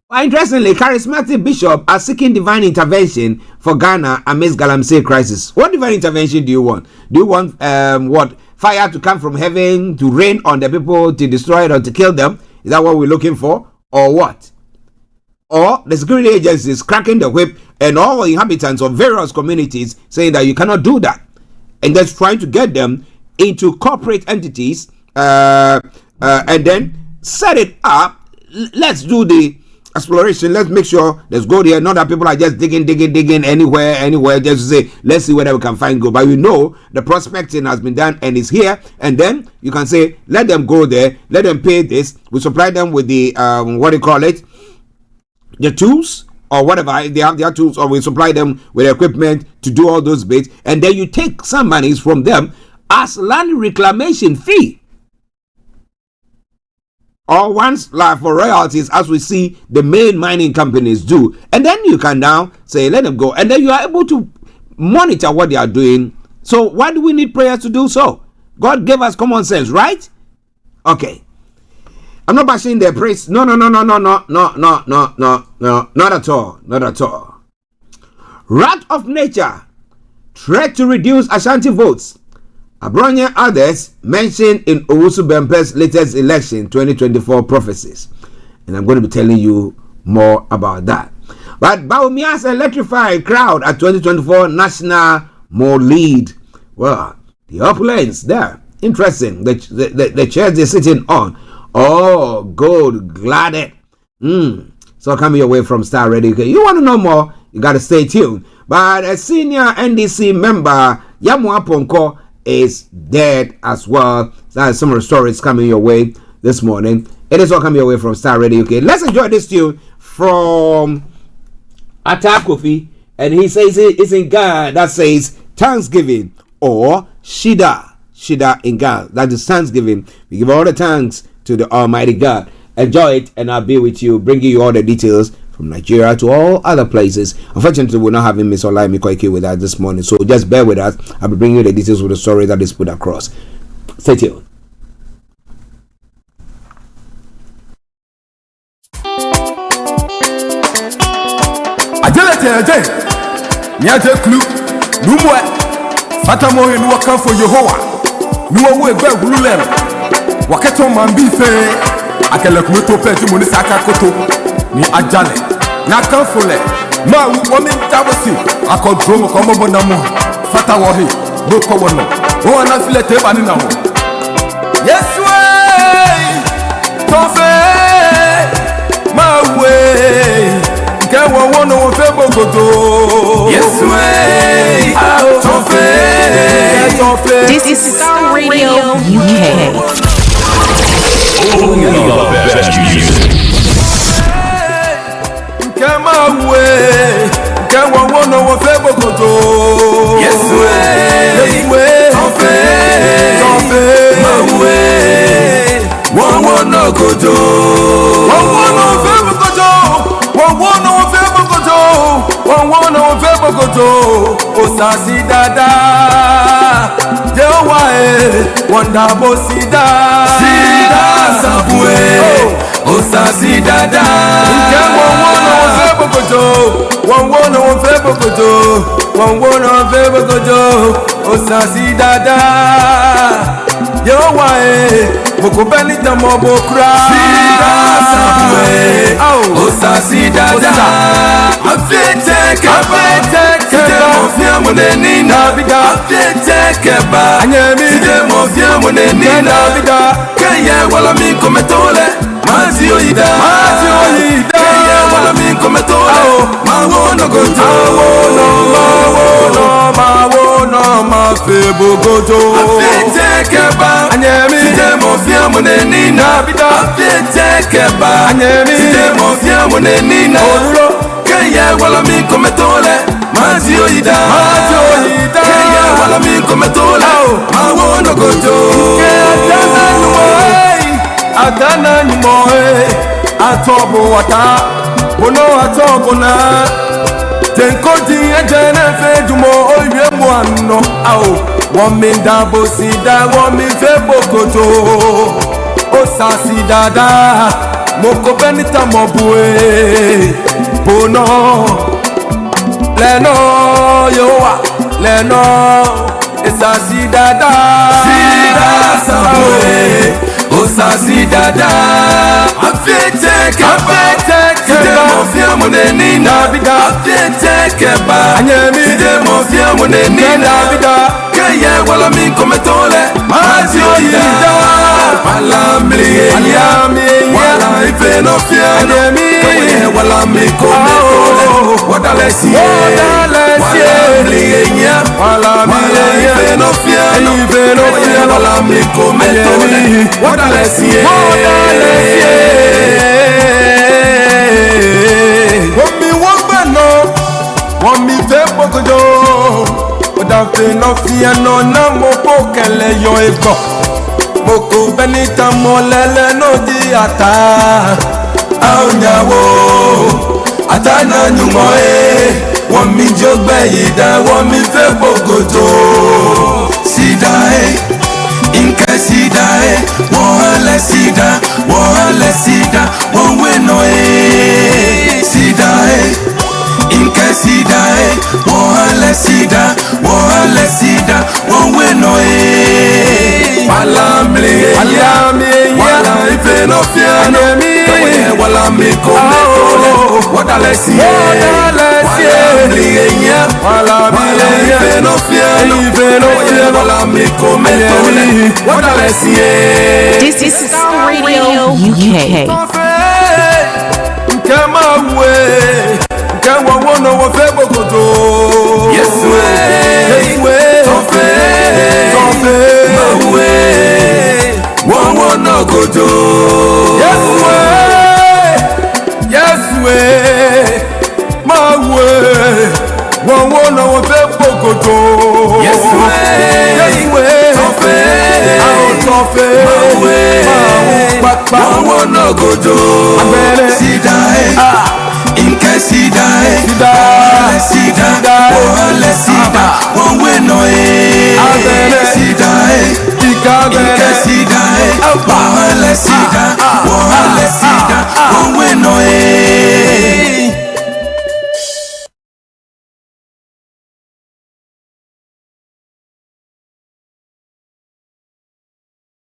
Well, interestingly, charismatic bishops are seeking divine intervention for Ghana amidst Galamsey crisis. What divine intervention do you want? Do you want what? Fire to come from heaven to rain on the people, to destroy it or to kill them? Is that what we're looking for? Or what? Or the security agencies cracking the whip and all inhabitants of various communities saying that you cannot do that, and just trying to get them into corporate entities and then set it up. Let's do the exploration. Let's make sure there's gold here. Not that people are just digging anywhere just to say let's see whether we can find gold. But we know the prospecting has been done and is here, and then you can say let them go there, let them pay this. We supply them with the the tools or whatever, if they have their tools, or we supply them with equipment to do all those bits, and then you take some monies from them as land reclamation fee, or once like for royalties, as we see the main mining companies do. And then you can now say let them go, and then you are able to monitor what they are doing. So why do we need prayers to do so? God gave us common sense, right? Okay, I'm not bashing their praise. No, not at all. Wrath of nature, threat to reduce Ashanti votes. Abronya others mentioned in Owusu Bempe's latest election 2024 prophecies. And I'm going to be telling you more about that. But Baumia's electrified crowd at 2024 National Lead. Well, the opulence there. Interesting. The chairs they're sitting on. Oh, gold, glad. So coming your way from Starr Radio UK. You want to know more? You got to stay tuned. But a senior NDC member, Yamwa Ponko, is dead as well. That's some of the stories coming your way this morning. It is all coming your way from Starr Radio UK. Let's enjoy this tune from Atakofi, and he says it's in Ghana that says Thanksgiving or Shida in Ghana. That is Thanksgiving. We give all the thanks to the Almighty God. Enjoy it, and I'll be with you, bringing you all the details from Nigeria to all other places. Unfortunately, we're not having Miss Olayomi Koiki with us this morning, so just bear with us. I'll be bringing you the details of the story that is put across. Stay tuned. ni ajale na kanfule ma womi tabosi akodromo ko mo bonamu fata wo he do ko wono o na file te bani na ho yes way to fe my way. Get one on Febogoto. Yes, way. Out of it. This is Starr Radio UK. Only the best music. Get my way. Get one on Febogoto. Yes, way. Yes, way. Of it. My way. One no go do. One no favor go do. One no favor go do. One no favor go do. Osasi dada. Jewa wanda bo sida. Sida sabwe. Osasi dada. One no favor go do. One no favor go do. One no favor go do. Osasi dada. Yowa mokobani tamo bokra sida sabwe osasi dada afete keba mofia moneni na bida afete keba anyemi side mofia moneni na bida kaya wala mi kometole mazi oida kaya wala mi kometole mawono gojo mawono mafebo gojo afete keba anyemi side mofia moneni na bida afete keba anyemi side mofia moneni na oruro kaya wala mi kometole mazi oida kaya wala mi kometole mawono gojo atana numoe atobo wata bono atobo na tenkoti ejene fejumo oye muano ao womi dabo sida womi febokoto osasi dada moko benita mobue bono leno yowa leno esasi dada sida sabwe osasi dada afete keba mofia moneni na bida afete keba anyemi side mofia moneni na bida kaya wala mi kometole mazi oida wala mliye wala ife no fia anyemi kaya wala mi kometole wadalesi wala mliye wala ife no fia wala mi kometole wadalesi Wami wabano wami febogojo odafe no fia no na mo pokele yo ego moko benita molele no di ata aunyawo atana nyumo wami jogbe ida wami febogojo sida inka sida wale sida waweno sida inka sida wale sida waweno wala ife no fia anyemi wala miko metole wadalesi wala ife no fia wala miko metole wadalesi. This is Starr Radio UK. Come away, come on, no febogoto. Yes way, tofe, my way, one no gojo. Yes way, my way, one no febogoto. Yes way, tofe, my way, one no gojo. Sida inka sida wale sida waweno sida inka sida wale sida waweno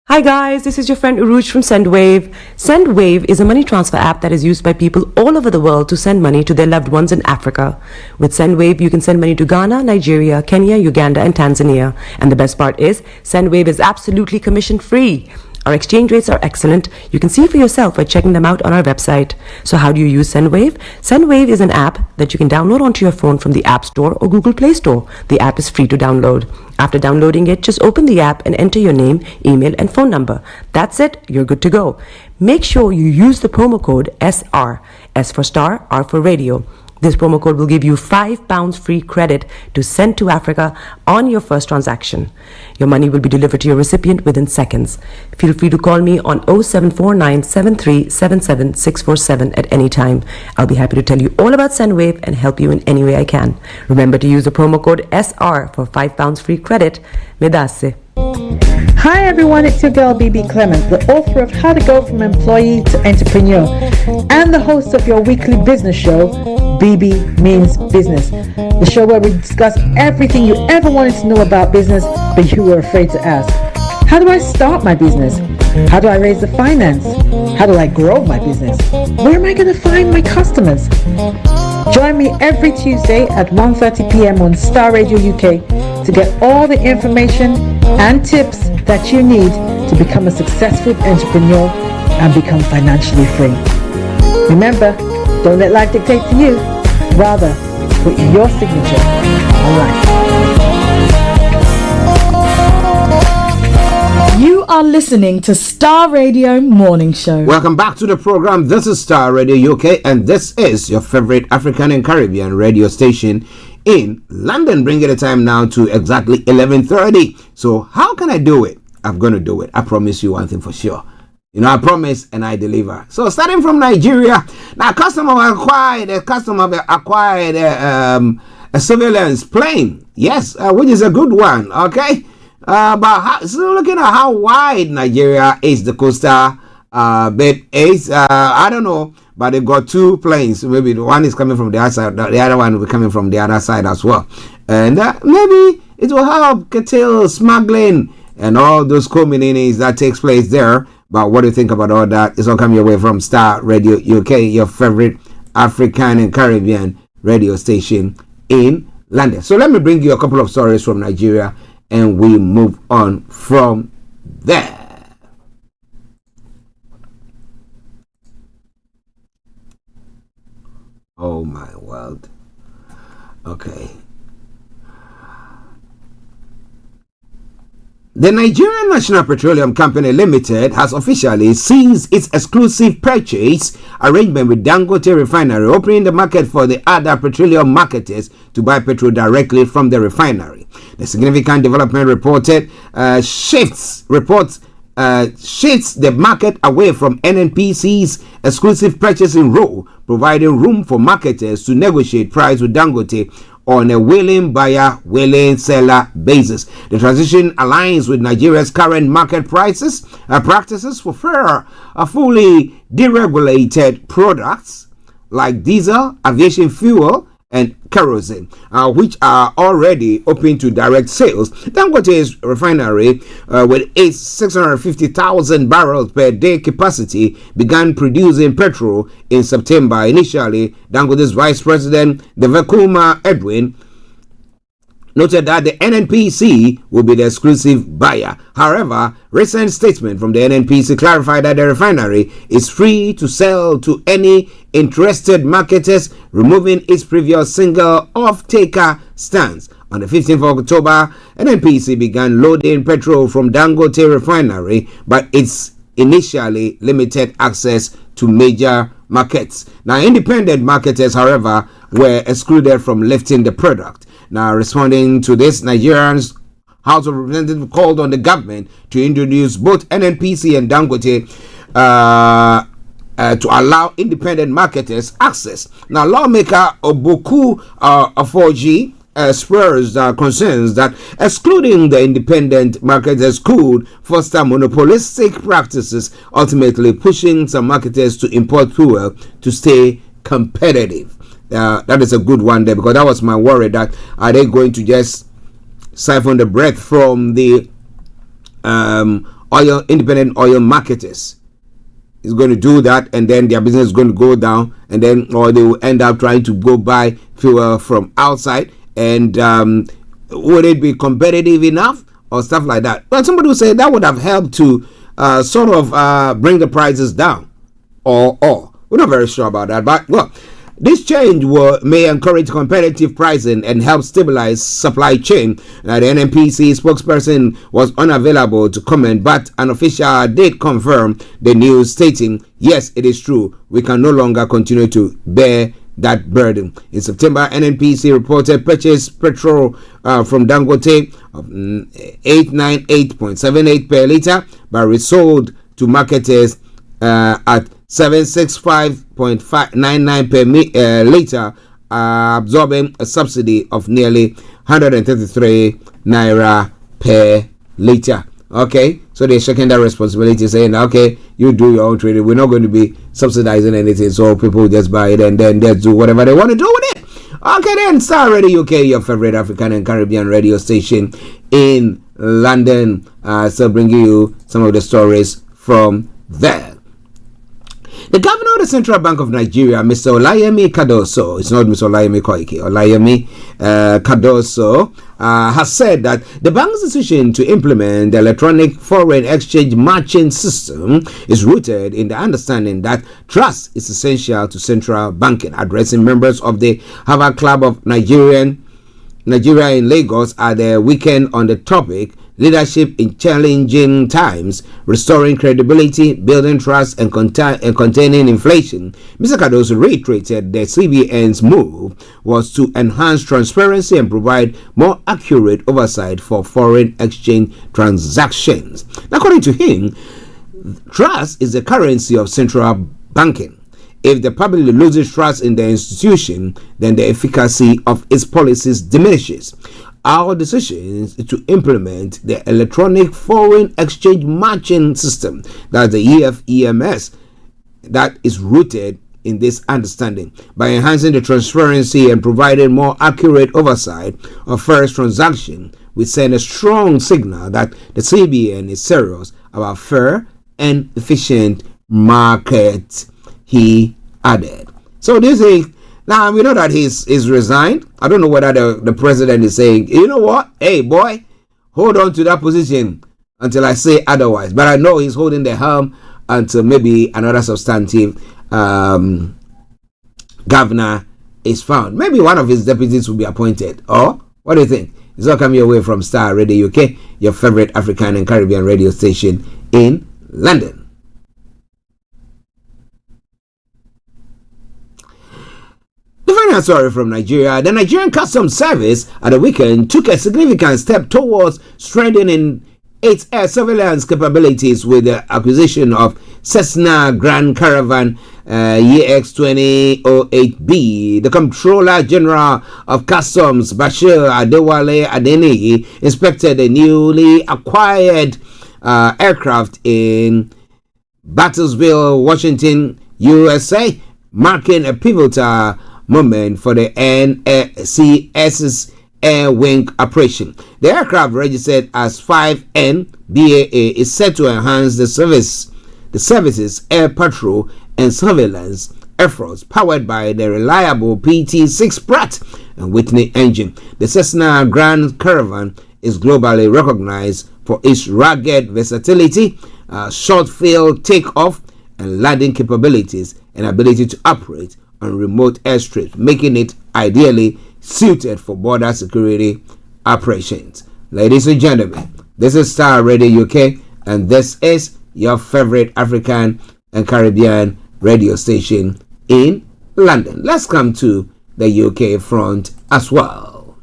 Hi guys, this is your friend Uruj from SendWave. SendWave is a money transfer app that is used by people all over the world to send money to their loved ones in Africa. With SendWave, you can send money to Ghana, Nigeria, Kenya, Uganda, and Tanzania. And the best part is, SendWave is absolutely commission free. Our exchange rates are excellent. You can see for yourself by checking them out on our website. So how do you use SendWave? SendWave is an app that you can download onto your phone from the App Store or Google Play Store. The app is free to download. After downloading it, just open the app and enter your name, email, and phone number. That's it. You're good to go. Make sure you use the promo code SR. S for Star, R for Radio. This promo code will give you £5 free credit to send to Africa on your first transaction. Your money will be delivered to your recipient within seconds. Feel free to call me on 0749 7377 647 at any time. I'll be happy to tell you all about SendWave and help you in any way I can. Remember to use the promo code SR for £5 free credit. Medasse. Hi everyone, it's your girl BB Clement, the author of How to Go From Employee to Entrepreneur and the host of your weekly business show, BB Means Business, the show where we discuss everything you ever wanted to know about business but you were afraid to ask. How do I start my business? How do I raise the finance? How do I grow my business? Where am I going to find my customers? Join me every Tuesday at 1:30 p.m. on Starr Radio UK to get all the information and tips that you need to become a successful entrepreneur and become financially free. Remember, don't let life dictate to you. Rather, put your signature on life. You are listening to Starr Radio Morning Show. Welcome back to the program. This is Starr Radio UK, and this is your favorite African and Caribbean radio station in London. Bringing the time now to exactly 11:30. So how can I do it? I'm going to do it. I promise you one thing for sure. You know, I promise and I deliver. So starting from Nigeria, now a customer acquired a surveillance plane. Yes, which is a good one. Okay. So looking at how wide Nigeria is, the coastal bit is, I don't know, but they got two planes. Maybe the one is coming from the other side, the other one will be coming from the other side as well. And maybe it will help curtail smuggling and all those communities that takes place there. But what do you think about all that? It's all coming your way from Starr Radio UK, your favorite African and Caribbean radio station in London. So let me bring you a couple of stories from Nigeria and we move on from there. Oh my world. Okay. The Nigerian National Petroleum Company Limited has officially ceased its exclusive purchase arrangement with Dangote Refinery, opening the market for the other petroleum marketers to buy petrol directly from the refinery. The significant development shifts the market away from NNPC's exclusive purchasing role, providing room for marketers to negotiate price with Dangote on a willing buyer, willing seller basis. The transition aligns with Nigeria's current market practices for fair, fully deregulated products like diesel, aviation fuel, and kerosene, which are already open to direct sales. Dangote's refinery, with its 650,000 barrels per day capacity, began producing petrol in September. Initially, Dangote's Vice President Devekuma Edwin noted that the NNPC will be the exclusive buyer. However, recent statement from the NNPC clarified that the refinery is free to sell to any interested marketers, removing its previous single off-taker stance. On the 15th of October, NNPC began loading petrol from Dangote Refinery, but it's initially limited access to major markets. Now, independent marketers, however, were excluded from lifting the product. Now, responding to this, Nigerians House of Representatives called on the government to introduce both NNPC and Dangote to allow independent marketers access. Now, lawmaker Oboku Afoji expressed concerns that excluding the independent marketers could foster monopolistic practices, ultimately pushing some marketers to import fuel to stay competitive. That is a good one there, because that was my worry, that are they going to just siphon the breath from the independent oil marketers? Is going to do that, and then their business is going to go down, and then or they will end up trying to go buy fuel from outside, and would it be competitive enough or stuff like that? But somebody will say that would have helped to sort of bring the prices down, or we're not very sure about that. But well, this change may encourage competitive pricing and help stabilize supply chain. The NNPC spokesperson was unavailable to comment, but an official did confirm the news, stating, "Yes, it is true. We can no longer continue to bear that burden." In September, NNPC reported purchased petrol from Dangote of 898.78 per litre, but resold to marketers at 765.99 per litre, absorbing a subsidy of nearly 133 naira per litre. Okay, so they're shaking that responsibility, saying, okay, you do your own trading. We're not going to be subsidizing anything, so people just buy it and then they do whatever they want to do with it. Okay, then, Starr Radio UK, your favorite African and Caribbean radio station in London, still bringing you some of the stories from there. The governor of the Central Bank of Nigeria, Mr. Olayomi Cardoso, it's not Mr. Olayomi Koiki, Olayomi Cardoso, has said that the bank's decision to implement the electronic foreign exchange matching system is rooted in the understanding that trust is essential to central banking. Addressing members of the Harvard Club of Nigeria in Lagos at the weekend on the topic, Leadership in Challenging Times, Restoring Credibility, Building Trust, and Containing Inflation, Mr. Cardoso reiterated that CBN's move was to enhance transparency and provide more accurate oversight for foreign exchange transactions. According to him, trust is the currency of central banking. If the public loses trust in the institution, then the efficacy of its policies diminishes. Our decision is to implement the electronic foreign exchange matching system, that's the EFEMS, that is rooted in this understanding. By enhancing the transparency and providing more accurate oversight of first transaction, we send a strong signal that the CBN is serious about fair and efficient market, he added. So this is, now we know that he's resigned. I don't know whether the president is saying, you know what, hey boy, hold on to that position until I say otherwise. But I know he's holding the helm until maybe another substantive governor is found. Maybe one of his deputies will be appointed. Or what do you think? It's all coming your way from Starr Radio UK, your favorite African and Caribbean radio station in London. The final story from Nigeria. The Nigerian Customs Service at the weekend took a significant step towards strengthening its air surveillance capabilities with the acquisition of Cessna Grand Caravan EX-2008B. The Comptroller General of Customs, Bashir Adewale Adeniyi, inspected the newly acquired aircraft in Battlesville, Washington, USA, marking a pivotal moment for the NCS's Air Wing operation. The aircraft, registered as 5NBAA, is set to enhance the service's air patrol and surveillance efforts, powered by the reliable PT-6 Pratt and Whitney engine. The Cessna Grand Caravan is globally recognized for its rugged versatility, short-field takeoff and landing capabilities, and ability to operate on remote airstrips, making it ideally suited for border security operations. Ladies and gentlemen, this is Starr Radio UK, and this is your favorite African and Caribbean radio station in London. Let's come to the UK front as well.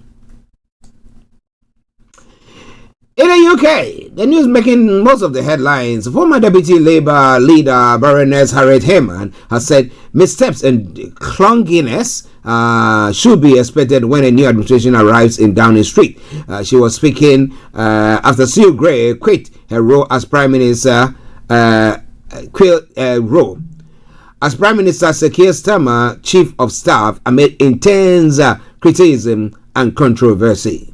In the UK, the news making most of the headlines, former Deputy Labour leader Baroness Harriet Hayman has said missteps and clunkiness should be expected when a new administration arrives in Downing Street. She was speaking after Sue Gray quit her role as Prime Minister. As Prime Minister, Sir Keir Starmer, Chief of Staff, amid intense criticism and controversy.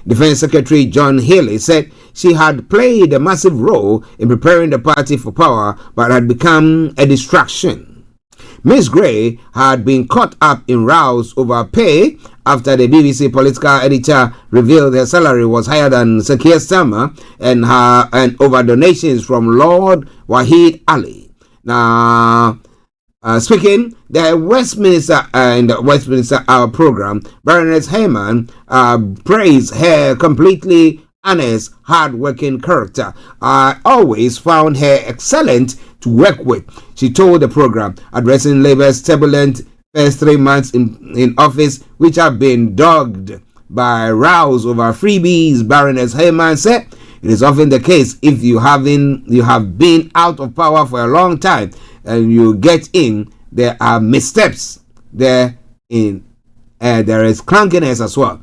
Defense Secretary John Healey said she had played a massive role in preparing the party for power, but had become a distraction. Miss Gray had been caught up in rows over pay after the BBC political editor revealed her salary was higher than Sir Keir Starmer and over donations from Lord Wahid Ali. Now, speaking the Westminster Hour program, Baroness Heyman praised her completely honest, hard-working character. I always found her excellent to work with, she told the program, addressing Labour's turbulent first 3 months in office, which have been dogged by rows over freebies. Baroness Heyman said, "It is often the case if you have been out of power for a long time and you get in, there are missteps there is clunkiness as well."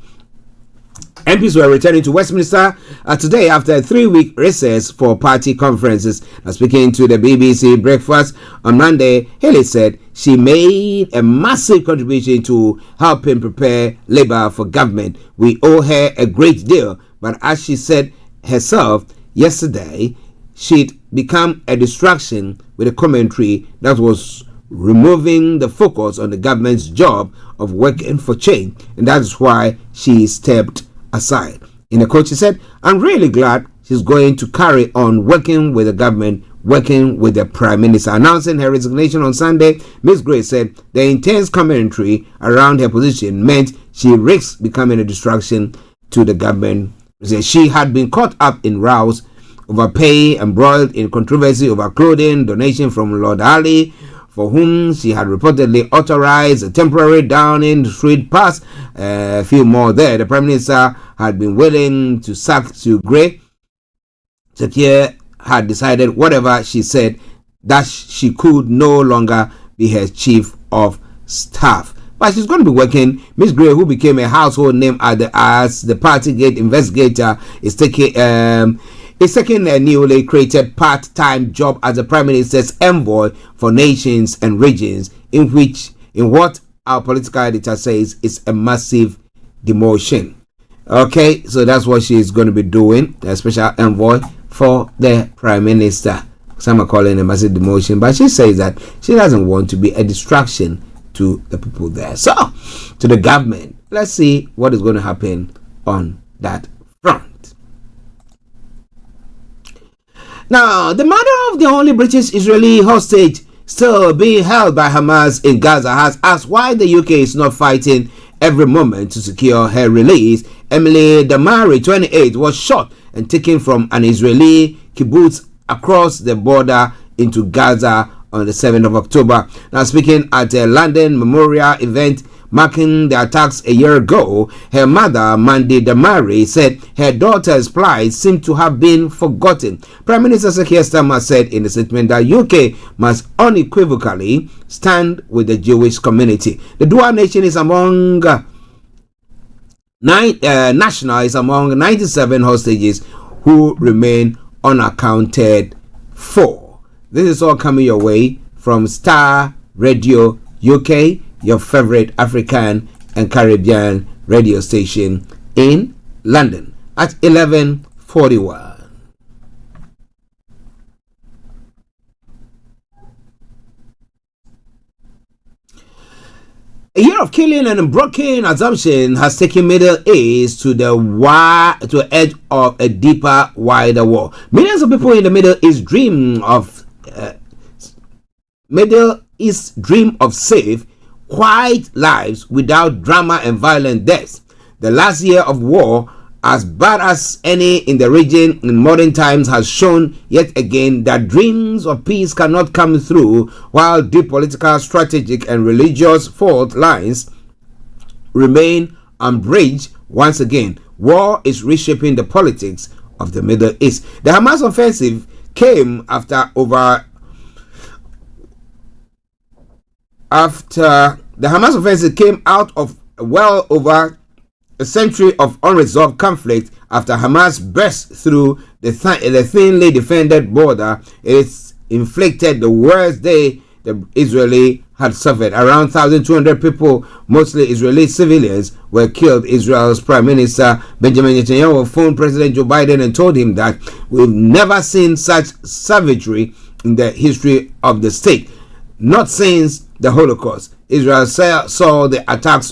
MPs were returning to Westminster today after a 3-week recess for party conferences. Now, speaking to the BBC Breakfast on Monday, Haley said she made a massive contribution to helping prepare Labour for government. We owe her a great deal, but as she said herself yesterday, she'd become a distraction with a commentary that was removing the focus on the government's job of working for change, and that's why she stepped aside. In a quote, she said, "I'm really glad she's going to carry on working with the government, working with the Prime Minister." Announcing her resignation on Sunday, Ms. Gray said the intense commentary around her position meant she risks becoming a distraction to the government. She had been caught up in rows over pay, embroiled in controversy over clothing donation from Lord Ali, for whom she had reportedly authorized a temporary Downing Street pass. A few more there. The Prime Minister had been willing to sack Sue Gray. Sir Keir had decided, whatever she said, that she could no longer be her chief of staff. But she's going to be working. Miss Gray, who became a household name as the Partygate investigator, is taking a newly created part-time job as the Prime Minister's envoy for nations and regions, in what our political editor says is a massive demotion. Okay, so that's what she's going to be doing, a special envoy for the Prime Minister. Some are calling it a massive demotion, but she says that she doesn't want to be a distraction to the people there. So, to the government, let's see what is going to happen on that front. Now, the murder of the only British-Israeli hostage still being held by Hamas in Gaza has asked why the UK is not fighting every moment to secure her release. Emily Damari, 28, was shot and taken from an Israeli kibbutz across the border into Gaza on the 7th of October. Now, speaking at a London memorial event marking the attacks a year ago, her mother, Mandy Damari, said her daughter's plight seemed to have been forgotten. Prime Minister Sir Keir Starmer said in a statement that UK must unequivocally stand with the Jewish community. The dual nation is among national is among 97 hostages who remain unaccounted for. This is all coming your way from Starr Radio UK, your favorite African and Caribbean radio station in London at 11:41. A year of killing and broken assumption has taken Middle East to the edge of a deeper, wider war. Millions of people in the Middle East dream of safe, quiet lives without drama and violent deaths. The last year of war, as bad as any in the region in modern times, has shown yet again that dreams of peace cannot come through while deep political, strategic and religious fault lines remain unbridged. Once again, war is reshaping the politics of the Middle East. The Hamas offensive came after the Hamas offensive came out of well over a century of unresolved conflict after Hamas burst through the thinly defended border. It's inflicted the worst day the Israeli had suffered. Around 1,200 people, mostly Israeli civilians, were killed. Israel's Prime Minister Benjamin Netanyahu phoned President Joe Biden and told him that we've never seen such savagery in the history of the state. not since the Holocaust. Israel saw the attacks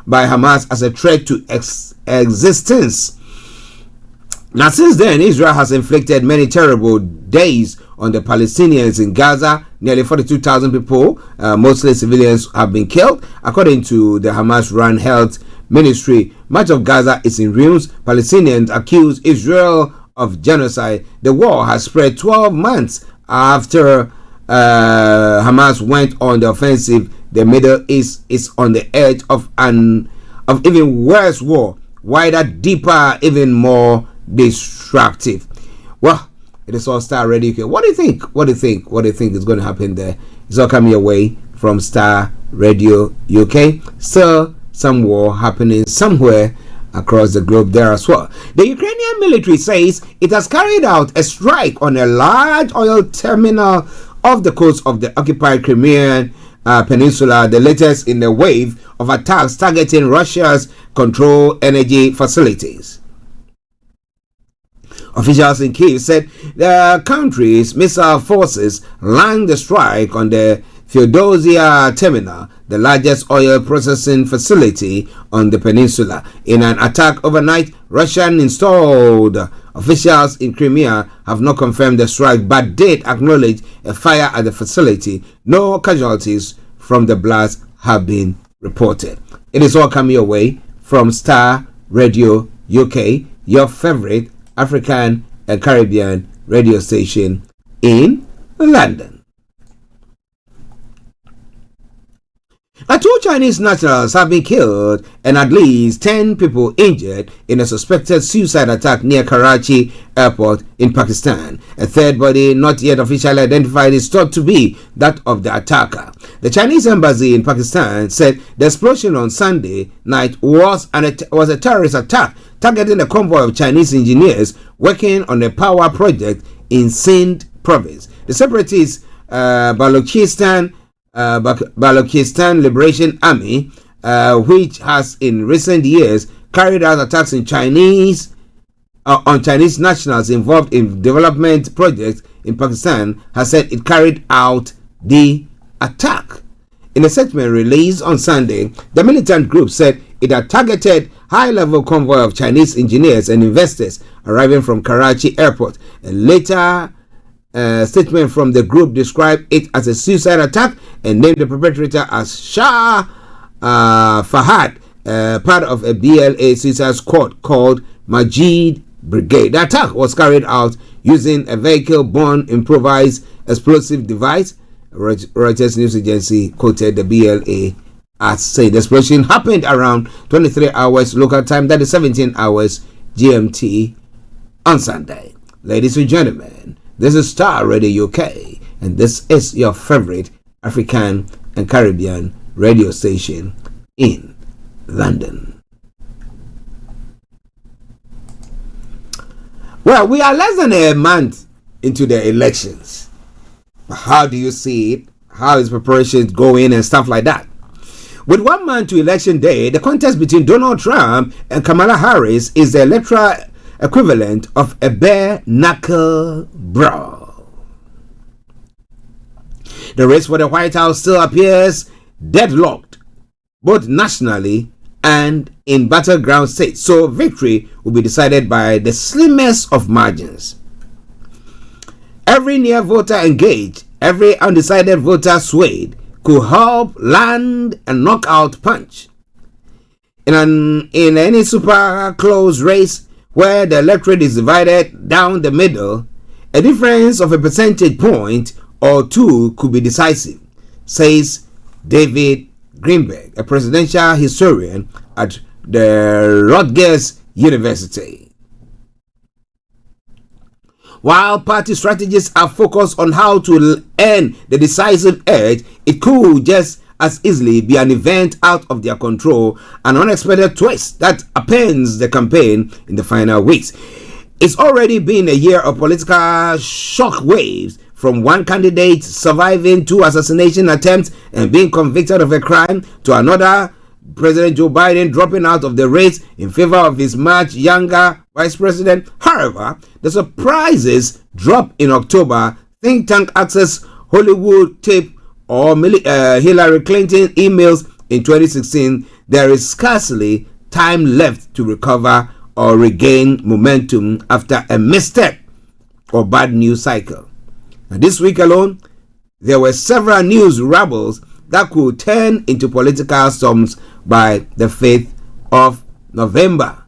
by Hamas as a threat to existence. Now, since then, Israel has inflicted many terrible days on the Palestinians in Gaza. Nearly 42,000 people, mostly civilians, have been killed. According to the Hamas-run health ministry, much of Gaza is in ruins. Palestinians accuse Israel of genocide. The war has spread 12 months after Hamas went on the offensive. The Middle East is on the edge of even worse war, wider, deeper, even more destructive. Well, it is all Starr Radio UK. What do you think? What do you think is going to happen there? It's all coming your way from Starr Radio UK. Still some war happening somewhere across the globe there as well. The Ukrainian military says it has carried out a strike on a large oil terminal off the coast of the occupied Crimean Peninsula, the latest in a wave of attacks targeting Russia's controlled energy facilities. Officials in Kyiv said the country's missile forces launched the strike on the Feodosia terminal, the largest oil processing facility on the peninsula. In an attack overnight, Russian installed officials in Crimea have not confirmed the strike, but did acknowledge a fire at the facility. No casualties from the blast have been reported. It is all coming your way from Starr Radio UK, your favorite African and Caribbean radio station in London. Two Chinese nationals have been killed and at least 10 people injured in a suspected suicide attack near Karachi airport in Pakistan. A third body, not yet officially identified, is thought to be that of the attacker. The Chinese embassy in Pakistan said the explosion on Sunday night was a terrorist attack targeting a convoy of Chinese engineers working on a power project in Sindh province. The separatists, Balochistan Liberation Army, which has in recent years carried out attacks on Chinese nationals involved in development projects in Pakistan, has said it carried out the attack. In a statement released on Sunday, the militant group said it had targeted high-level convoy of Chinese engineers and investors arriving from Karachi airport. A later statement from the group described it as a suicide attack and named the perpetrator as Shah Fahad, part of a BLA suicide squad called Majid Brigade. The attack was carried out using a vehicle-borne improvised explosive device. Reuters news agency quoted the BLA as saying the explosion happened around 23 hours local time, that is 17 hours GMT on Sunday. Ladies and gentlemen, this is Starr Radio UK, and this is your favorite African and Caribbean radio station in London. Well, we are less than a month into the elections. How do you see it? How is preparations going and stuff like that? With 1 month to election day, the contest between Donald Trump and Kamala Harris is the electoral equivalent of a bare knuckle brawl. The race for the White House still appears deadlocked, both nationally and in battleground states, so victory will be decided by the slimmest of margins. Every near voter engaged, every undecided voter swayed, could help land a knockout punch. In any super close race where the electorate is divided down the middle, a difference of a percentage point or two could be decisive, says David Greenberg, a presidential historian at the Rutgers University. While party strategists are focused on how to earn the decisive edge, it could just as easily be an event out of their control, an unexpected twist that upends the campaign in the final weeks. It's already been a year of political shock waves, from one candidate surviving 2 assassination attempts and being convicted of a crime, to another, President Joe Biden, dropping out of the race in favor of his much younger vice president. However, the surprises dropped in October. Think tank Access Hollywood tape or Hillary Clinton emails in 2016, there is scarcely time left to recover or regain momentum after a misstep or bad news cycle. Now, this week alone, there were several news rumbles that could turn into political storms by the 5th of November.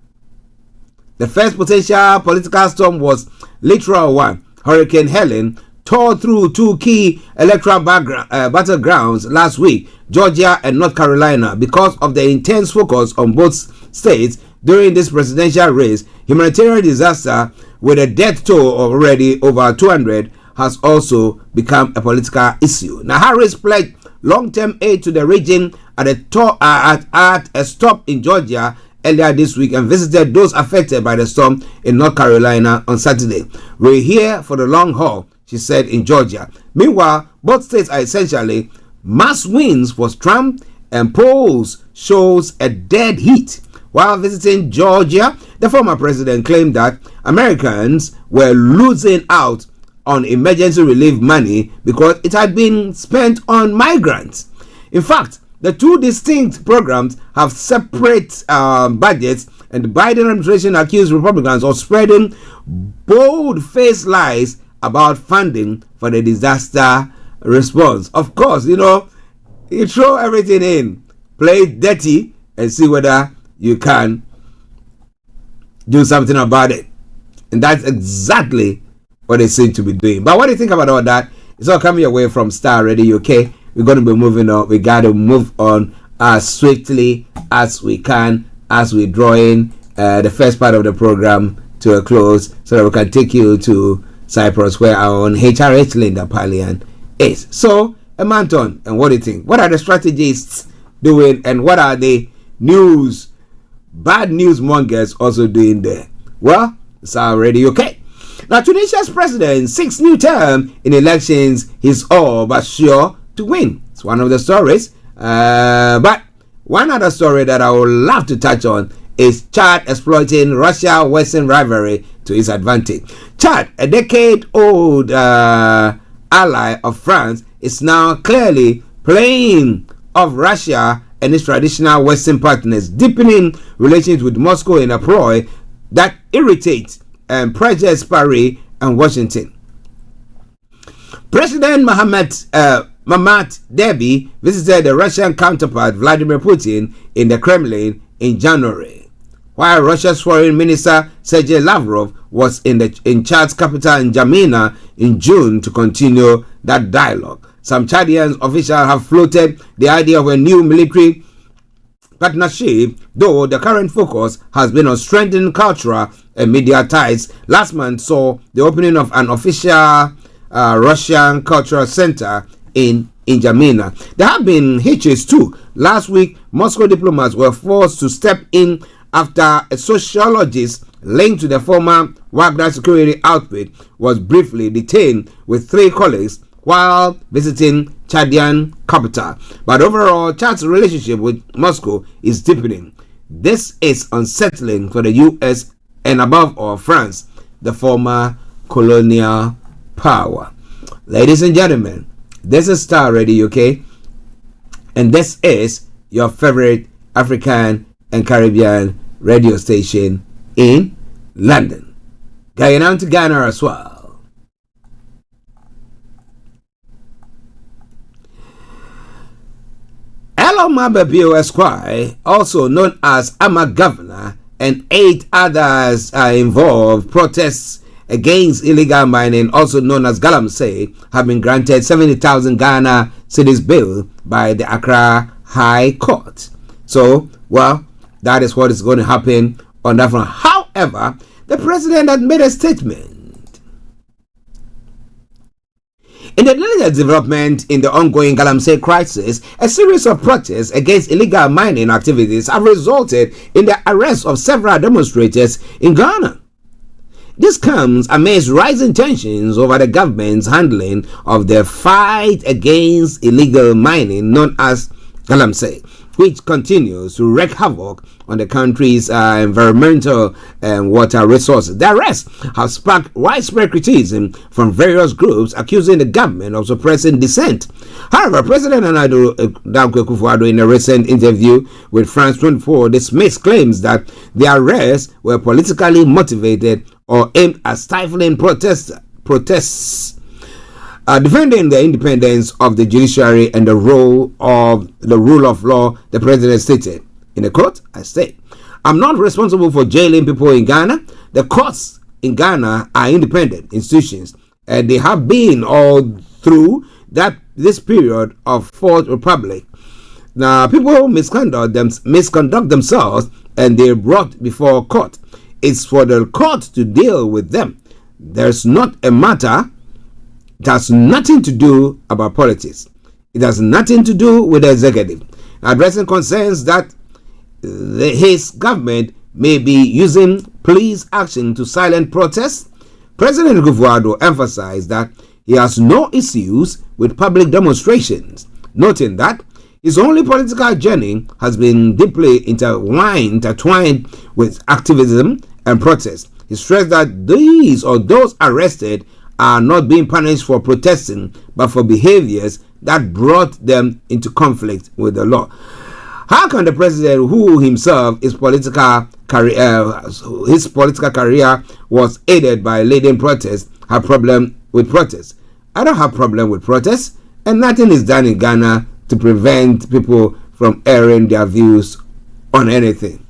The first potential political storm was literal one. Hurricane Helen tore through two key electoral battlegrounds last week, Georgia and North Carolina. Because of the intense focus on both states during this presidential race, humanitarian disaster with a death toll of already over 200 has also become a political issue. Now, Harris pledged long-term aid to the region at a stop in Georgia earlier this week and visited those affected by the storm in North Carolina on Saturday. We're here for the long haul, she said in Georgia. Meanwhile, both states are essentially mass wins for Trump, and polls shows a dead heat. While visiting Georgia, the former president claimed that Americans were losing out on emergency relief money because it had been spent on migrants. In fact, the two distinct programs have separate budgets, and the Biden administration accused Republicans of spreading bold-faced lies about funding for the disaster response. Of course, you throw everything in, play it dirty, and see whether you can do something about it. And that's exactly what they seem to be doing. But what do you think about all that? It's all coming away from Starr Radio UK. We're going to be moving on. We got to move on as swiftly as we can as we draw in the first part of the program to a close so that we can take you to Cyprus, where our own HRH Linda Palian is. So, Emanton, and what do you think? What are the strategists doing, and what are the bad news mongers also doing there? Well, it's already okay. Now, Tunisia's president seeks new term in elections. He's all but sure to win. It's one of the stories. But one other story that I would love to touch on is Chad exploiting Russia-Western rivalry to its advantage. Chad, a decade-old ally of France, is now clearly playing off Russia and its traditional Western partners, deepening relations with Moscow in a ploy that irritates and prejudices Paris and Washington. President Mamat Debi visited the Russian counterpart Vladimir Putin in the Kremlin in January, while Russia's foreign minister Sergei Lavrov was in Chad's capital N'Djamena in June to continue that dialogue. Some Chadian officials have floated the idea of a new military partnership, though the current focus has been on strengthening cultural and media ties. Last month saw the opening of an official Russian cultural center in N'Djamena. There have been hitches too. Last week, Moscow diplomats were forced to step in after a sociologist linked to the former Wagner security outfit was briefly detained with 3 colleagues while visiting Chadian capital. But overall, Chad's relationship with Moscow is deepening. This is unsettling for the US and above all France, the former colonial power. Ladies and gentlemen, this is Starr Radio UK, and this is your favorite African and Caribbean radio station in London. Going on to Ghana as well. Eloma Babio Esquire, also known as Ama Governor, and 8 others are involved. Protests against illegal mining, also known as Galamsey, have been granted 70,000 Ghana cedis bail by the Accra High Court. So, well, that is what is going to happen on that front. However, the president had made a statement. In the latest development in the ongoing Galamsey crisis, a series of protests against illegal mining activities have resulted in the arrest of several demonstrators in Ghana. This comes amidst rising tensions over the government's handling of the fight against illegal mining known as Galamsey. which continues to wreak havoc on the country's environmental and water resources. The arrest has sparked widespread criticism from various groups accusing the government of suppressing dissent. However, President Nana Akufo-Addo, in a recent interview with France 24, dismissed claims that the arrests were politically motivated or aimed at stifling protests. Defending the independence of the judiciary and the rule of law, the president stated, in a quote, I say, I'm not responsible for jailing people in Ghana. The courts in Ghana are independent institutions, and they have been all through this period of Fourth Republic. Now, people misconduct themselves, and they're brought before court. It's for the court to deal with them. There's not a matter. It has nothing to do about politics. It has nothing to do with the executive. Addressing concerns that his government may be using police action to silence protests, President Akufo-Addo emphasized that he has no issues with public demonstrations, noting that his only political journey has been deeply intertwined with activism and protest. He stressed that those arrested are not being punished for protesting, but for behaviors that brought them into conflict with the law. How can the president, who himself his political career was aided by leading protests, have problem with protests? I don't have problem with protests, and nothing is done in Ghana to prevent people from airing their views on anything.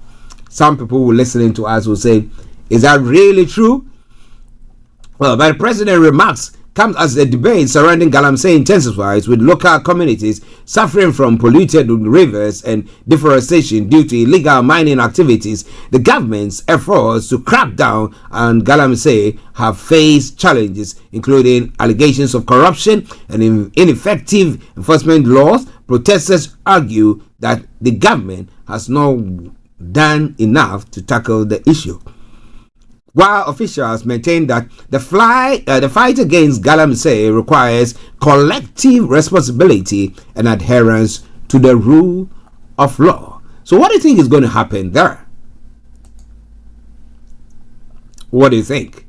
Some people who listening to us will say, is that really true? Well, but the president's remarks comes as the debate surrounding Galamsey intensifies, with local communities suffering from polluted rivers and deforestation due to illegal mining activities. The government's efforts to crack down on Galamsey have faced challenges, including allegations of corruption and ineffective enforcement laws. Protesters argue that the government has not done enough to tackle the issue, while officials maintain that the fight against Galamsey requires collective responsibility and adherence to the rule of law. So what do you think is going to happen there? What do you think?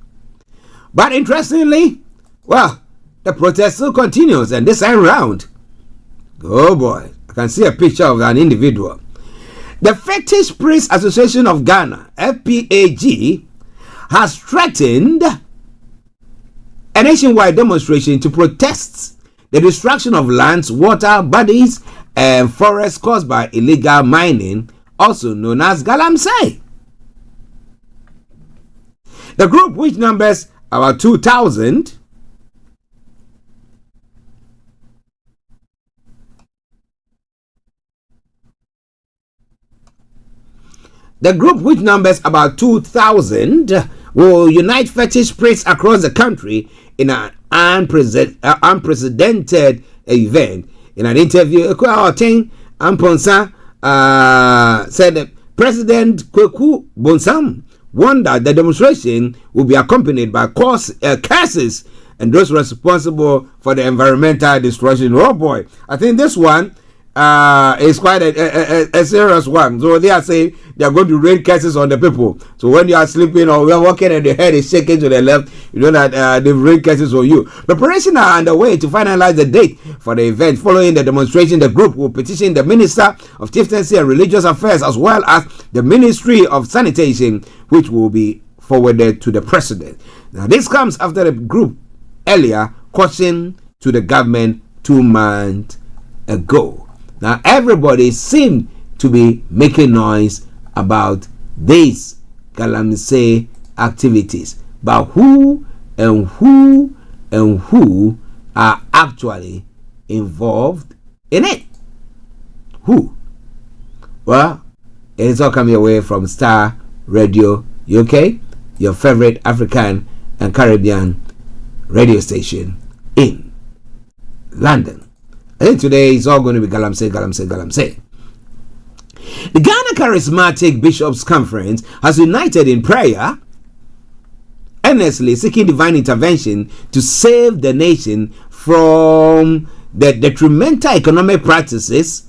But interestingly, well, the protest still continues, and this time round, oh boy, I can see a picture of an individual. The Fetish Priest Association of Ghana, FPAG, has threatened a nationwide demonstration to protest the destruction of lands, water bodies, and forests caused by illegal mining, also known as Galamsey. The group, which numbers about 2,000, will unite fetish priests across the country in an unprecedented event. In an interview, Amponsa said that President Kweku Bonsam warned that the demonstration will be accompanied by curses and those responsible for the environmental destruction. Oh boy, I think this one is quite a serious one. So they are saying they are going to rain curses on the people. So when you are sleeping or you are walking and the head is shaking to the left, you know that they've rain curses on you. Preparations are underway to finalize the date for the event. Following the demonstration, the group will petition the Minister of Chieftaincy and Religious Affairs as well as the Ministry of Sanitation, which will be forwarded to the President. Now this comes after the group earlier cautioned to the government 2 months ago. Now everybody seemed to be making noise about these Galamsey activities, but who are actually involved in it? Who? Well, it is all coming away from Starr Radio UK, your favorite African and Caribbean radio station in London. I think today it's all going to be Galamsey. The Ghana Charismatic Bishops Conference has united in prayer, earnestly seeking divine intervention to save the nation from the detrimental economic practices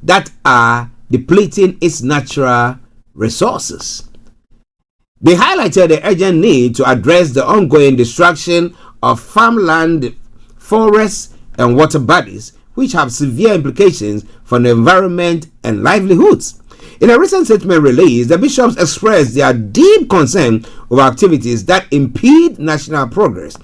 that are depleting its natural resources. They highlighted the urgent need to address the ongoing destruction of farmland, forests, and water bodies, which have severe implications for the environment and livelihoods. In a recent statement released, the bishops expressed their deep concern over activities that impede national progress.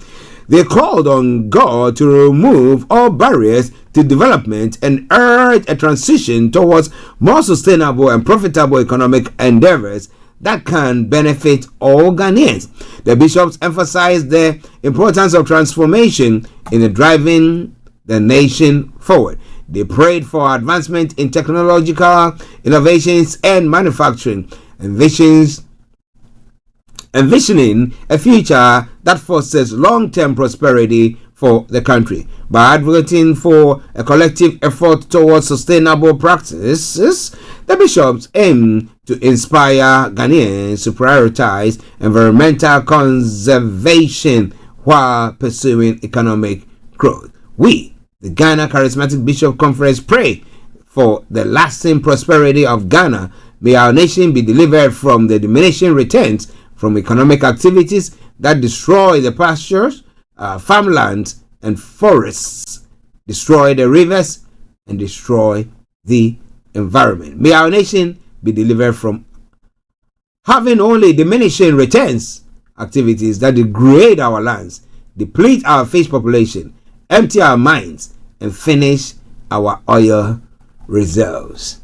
They called on God to remove all barriers to development and urged a transition towards more sustainable and profitable economic endeavors that can benefit all Ghanaians. The bishops emphasized the importance of transformation in driving the nation forward. They prayed for advancement in technological innovations and manufacturing, envisioning a future that fosters long-term prosperity for the country. By advocating for a collective effort towards sustainable practices, the bishops aim to inspire Ghanaians to prioritize environmental conservation while pursuing economic growth. We, the Ghana Charismatic Bishop Conference, pray for the lasting prosperity of Ghana. May our nation be delivered from the diminishing returns from economic activities that destroy the pastures, farmlands, and forests, destroy the rivers, and destroy the environment. May our nation be delivered from having only diminishing returns activities that degrade our lands, deplete our fish population, empty our mines, and finish our oil reserves.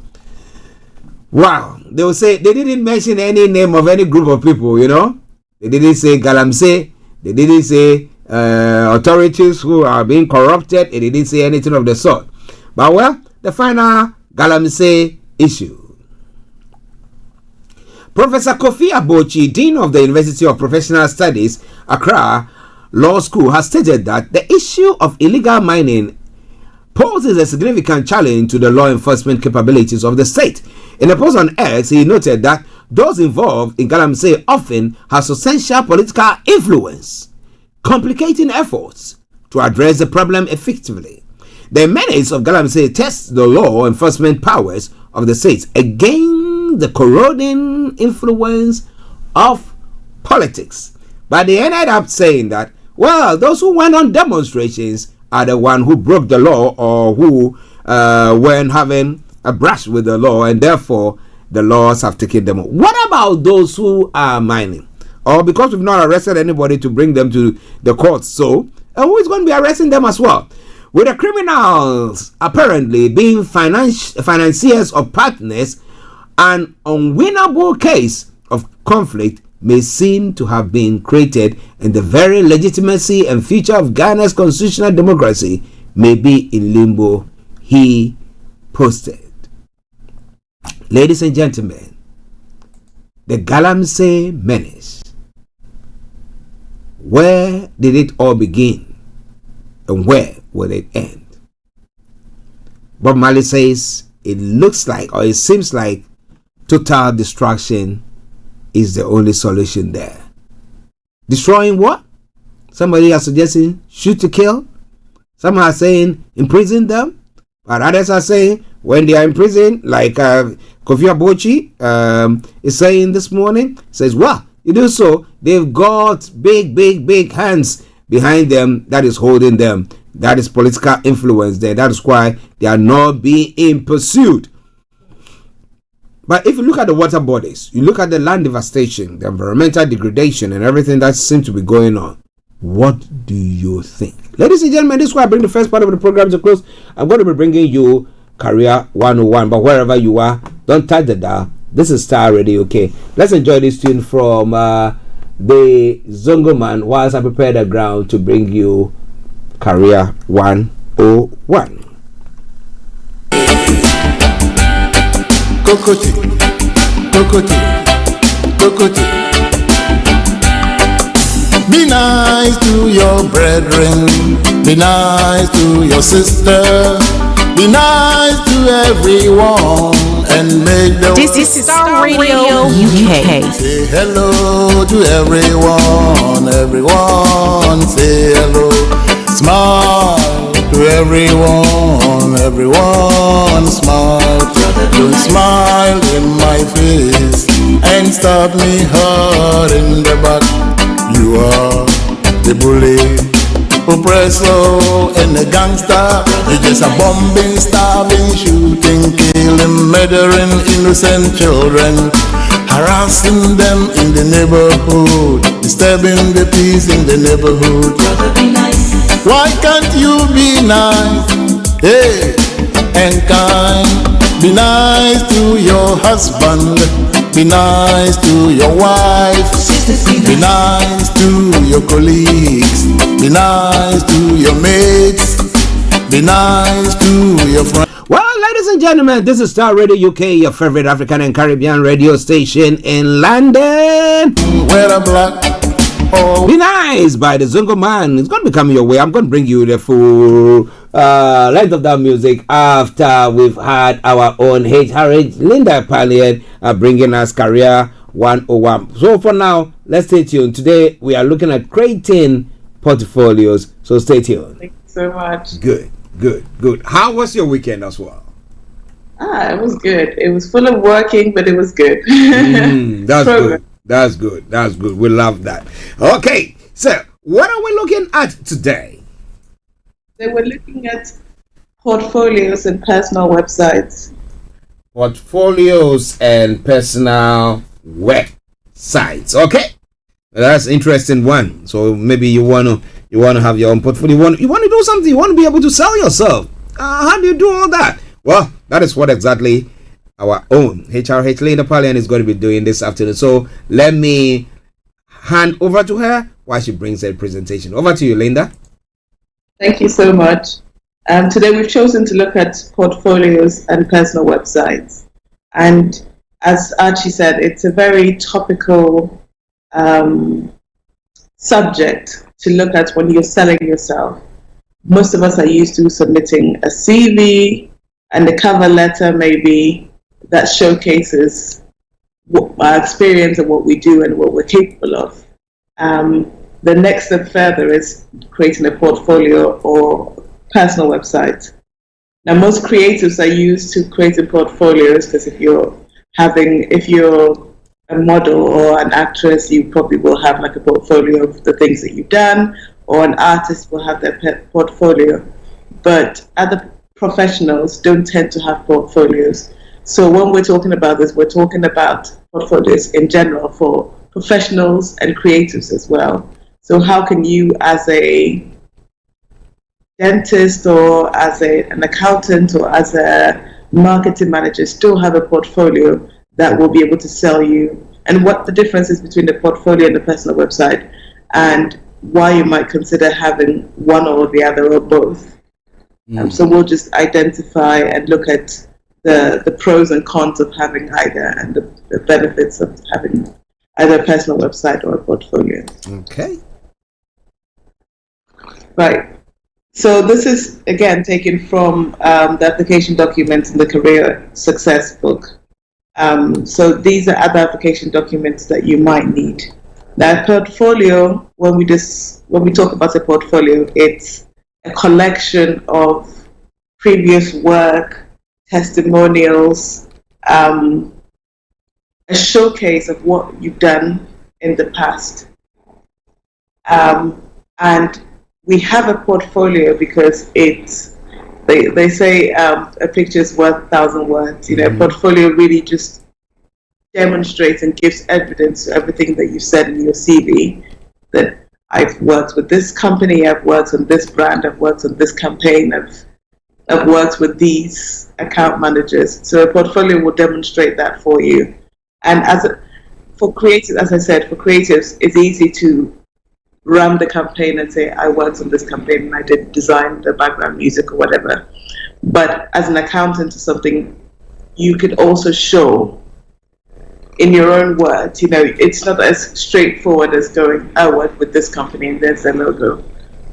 Wow, they will say they didn't mention any name of any group of people, you know. They didn't say Galamsey, they didn't say authorities who are being corrupted, they didn't say anything of the sort. But well, the final Galamsey issue. Professor Kofi Abochi, Dean of the University of Professional Studies, Accra Law School, has stated that the issue of illegal mining poses a significant challenge to the law enforcement capabilities of the state. In a post on X, he noted that those involved in Galamsey often have substantial political influence, complicating efforts to address the problem effectively. The menace of Galamsey tests the law enforcement powers of the state against the corroding influence of politics. But they ended up saying that, well, those who went on demonstrations are the one who broke the law or who weren't having a brush with the law, and therefore the laws have taken them. What about those who are mining? Or because we've not arrested anybody to bring them to the courts, so who is going to be arresting them as well? With the criminals apparently being financiers of partners, an unwinnable case of conflict may seem to have been created, and the very legitimacy and future of Ghana's constitutional democracy may be in limbo, he posted. Ladies and gentlemen, the Galamsey menace. Where did it all begin, and where will it end? Bob Marley says it looks like, or it seems like, total destruction is the only solution there. Destroying what? Somebody is suggesting shoot to kill. Some are saying imprison them, but others are saying when they are in prison, like Kofi Abochi is saying this morning, says, well, you do so, they've got big hands behind them that is holding them. That is political influence there. That is why they are not being pursued. But if you look at the water bodies, you look at the land devastation, the environmental degradation, and everything that seems to be going on, what do you think? Ladies and gentlemen, this is why I bring the first part of the program to close. I'm going to be bringing you Career 101, but wherever you are, don't touch the dial. This is Starr Radio, okay? Let's enjoy this tune from the Zongo Man whilst I prepare the ground to bring you Career 101. Kokoti, kokoti, kokoti. Be nice to your brethren, be nice to your sister, be nice to everyone, and make the This is Starr Radio UK. Say hello to everyone, everyone say hello. Smile to everyone, everyone smile. Don't smile in my face and stab me hard in the back. You are the bully, oppressor and a gangster. You're just a bombing, starving, shooting, killing, murdering innocent children, harassing them in the neighborhood, disturbing the peace in the neighborhood. Why can't you be nice, hey, and kind? Be nice to your husband, be nice to your wife, be nice to your colleagues, be nice to your mates, be nice to your friends. Well, ladies and gentlemen, this is Starr Radio UK, your favorite African and Caribbean radio station in London. Where a black Be Nice by the Zungo Man. It's going to be coming your way. I'm going to bring you the full length of that music after we've had our own HRH Linda Pallian bringing us Career 101. So for now, let's stay tuned. Today we are looking at creating portfolios. So stay tuned. Thank you so much. Good. How was your weekend as well? It was good. It was full of working, but it was good. That's good. That's good. We love that. Okay, so what are we looking at today? So we're looking at portfolios and personal websites. Portfolios and personal websites. Okay, that's an interesting one. So maybe you wanna have your own portfolio. You want to do something. You want to be able to sell yourself. How do you do all that? Well, that is what exactly our own HRH Linda Pallian is going to be doing this afternoon. So let me hand over to her while she brings her presentation. Over to you, Linda. Thank you so much. Today we've chosen to look at portfolios and personal websites. And as Archie said, it's a very topical subject to look at when you're selling yourself. Most of us are used to submitting a CV and a cover letter maybe that showcases our experience and what we do and what we're capable of. The next step further is creating a portfolio or personal website. Now, most creatives are used to creating portfolios because if you're a model or an actress, you probably will have like a portfolio of the things that you've done, or an artist will have their portfolio. But other professionals don't tend to have portfolios. So when we're talking about this, we're talking about portfolios in general for professionals and creatives as well. So how can you, as a dentist or as an accountant or as a marketing manager, still have a portfolio that will be able to sell you, and what the difference is between the portfolio and the personal website, and why you might consider having one or the other or both. So we'll just identify and look at the pros and cons of having either, and the benefits of having either a personal website or a portfolio. Okay. Right. So this is, again, taken from the application documents in the Career Success book. So these are other application documents that you might need. Now, portfolio, when we talk about a portfolio, it's a collection of previous work, testimonials, a showcase of what you've done in the past. And we have a portfolio because they say a picture is worth 1,000 words. You know, a portfolio really just demonstrates and gives evidence to everything that you said in your CV, that I've worked with this company, I've worked on this brand, I've worked on this campaign, I've worked with these account managers. So a portfolio will demonstrate that for you. And for creatives, as I said, for creatives, it's easy to run the campaign and say, I worked on this campaign and I did design the background music or whatever. But as an accountant or something, you could also show in your own words, you know, it's not as straightforward as going, I work with this company and there's their logo.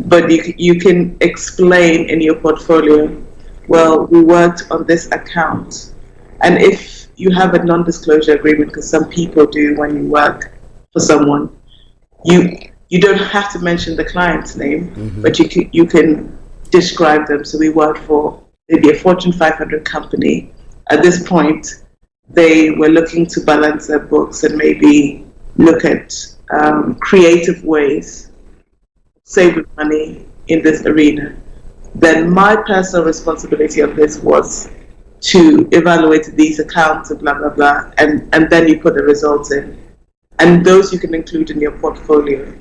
But you can explain in your portfolio, well, we worked on this account. And if you have a non-disclosure agreement, because some people do when you work for someone, you don't have to mention the client's name, but you can describe them. So we worked for maybe a Fortune 500 company. At this point, they were looking to balance their books and maybe look at creative ways, saving money in this arena. Then my personal responsibility of this was to evaluate these accounts and blah, blah, blah, and then you put the results in. And those you can include in your portfolio.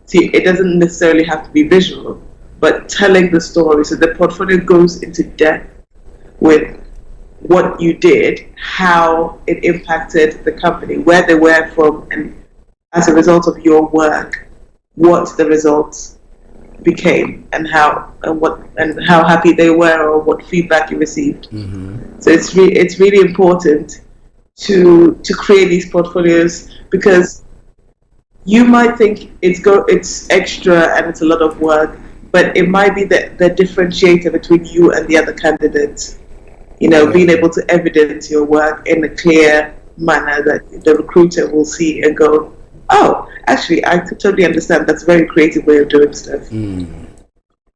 See, it doesn't necessarily have to be visual, but telling the story. So the portfolio goes into depth with what you did, how it impacted the company, where they were from, and as a result of your work, what the results became, and how happy they were, or what feedback you received. Mm-hmm. So it's really important to create these portfolios, because you might think it's extra and it's a lot of work, but it might be the differentiator between you and the other candidates. Being able to evidence your work in a clear manner that the recruiter will see and go, oh, actually, I totally understand. That's a very creative way of doing stuff.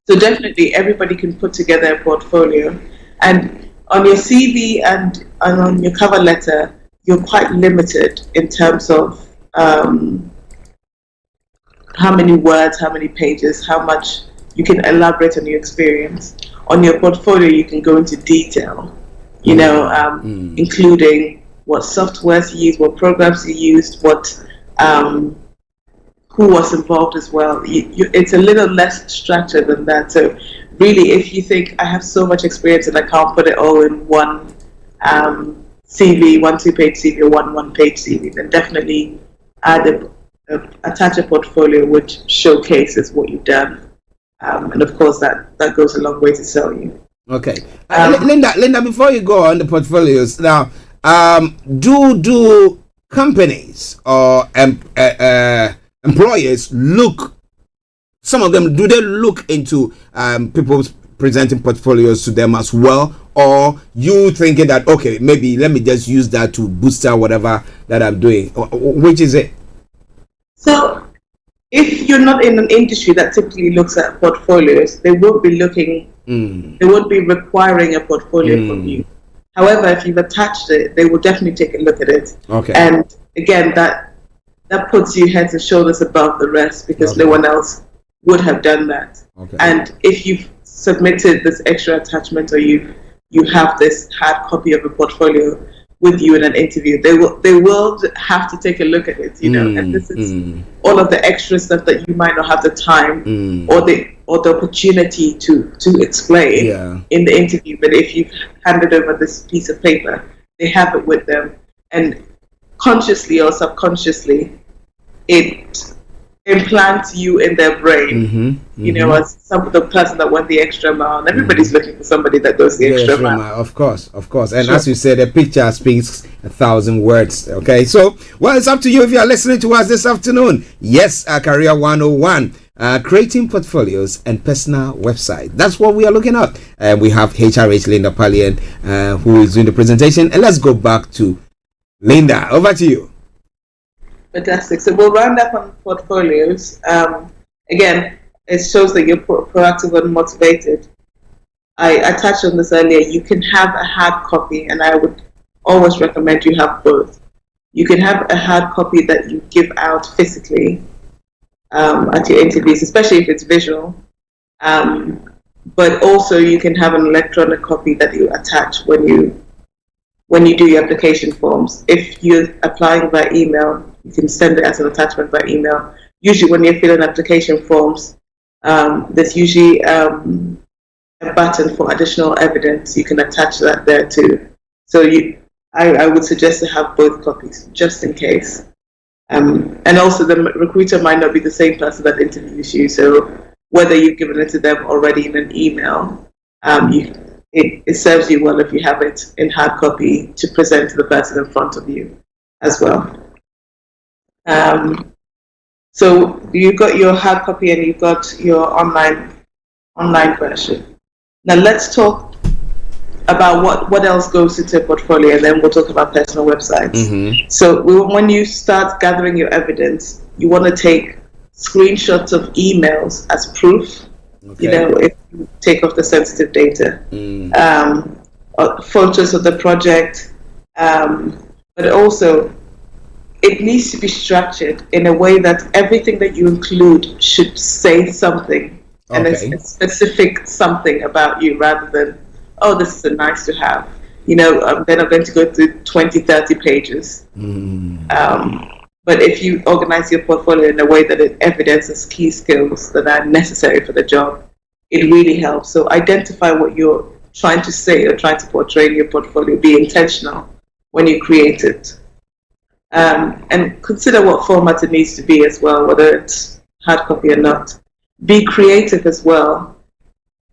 So definitely everybody can put together a portfolio, and on your CV and on your cover letter, you're quite limited in terms of how many words, how many pages, how much you can elaborate on your experience. On your portfolio, you can go into detail, including what softwares you used, what programs you used, who was involved as well. It's a little less structured than that. So really, if you think I have so much experience and I can't put it all in one CV, one 2-page CV or one 1-page CV, then definitely attach a portfolio which showcases what you've done. And of course, that goes a long way to sell you. Okay. Linda, before you go on the portfolios, now, do companies or employers look, some of them, do they look into people presenting portfolios to them as well? Or you thinking that, okay, maybe let me just use that to boost out whatever that I'm doing? Which is it? So, if you're not in an industry that typically looks at portfolios, they won't be looking, they won't be requiring a portfolio from you. However, if you've attached it, they will definitely take a look at it. Okay. And again, that puts you heads and shoulders above the rest, because no one else would have done that. Okay. And if you've submitted this extra attachment, or you have this hard copy of a portfolio with you in an interview, they will have to take a look at it, and this is all of the extra stuff that you might not have the time or the opportunity to explain in the interview. But if you've handed over this piece of paper, they have it with them, and consciously or subconsciously, it implants you in their brain, as the person that went the extra mile. And everybody's looking for somebody that goes the extra mile. Of course. And as you said, a picture speaks 1,000 words. Okay, so, well, it's up to you if you are listening to us this afternoon. Yes, Career 101. Creating portfolios and personal website. That's what we are looking at. We have HRH Linda Pallian who is doing the presentation. And let's go back to Linda. Over to you. Fantastic. So we'll round up on portfolios. Again, it shows that you're proactive and motivated. I touched on this earlier. You can have a hard copy, and I would always recommend you have both. You can have a hard copy that you give out physically at your interviews, especially if it's visual. But also you can have an electronic copy that you attach when you do your application forms. If you're applying by email, you can send it as an attachment by email. Usually when you're filling application forms, there's usually a button for additional evidence. You can attach that there too. So I would suggest to have both copies, just in case. And also the recruiter might not be the same person that interviews you, so whether you've given it to them already in an email, it serves you well if you have it in hard copy to present to the person in front of you as well. So you've got your hard copy and you've got your online version. Now let's talk about what else goes into a portfolio, and then we'll talk about personal websites. So when you start gathering your evidence, you want to take screenshots of emails as proof You know, if you take off the sensitive data, photos of the project, but also it needs to be structured in a way that everything that you include should say something and a specific something about you, rather than, oh, this is a nice to have. You know, then I'm going to go through 20, 30 pages. But if you organize your portfolio in a way that it evidences key skills that are necessary for the job, it really helps. So identify what you're trying to say or trying to portray in your portfolio. Be intentional when you create it. And consider what format it needs to be as well, whether it's hard copy or not. Be creative as well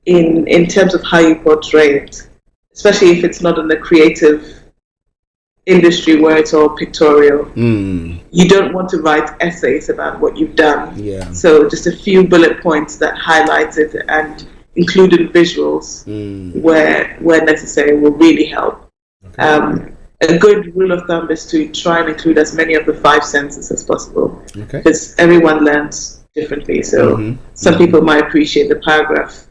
in terms of how you portray it, especially if it's not in the creative industry where it's all pictorial. You don't want to write essays about what you've done. So just a few bullet points that highlight it and including visuals where necessary will really help. A good rule of thumb is to try and include as many of the 5 senses as possible, because everyone learns differently. So some people might appreciate the paragraph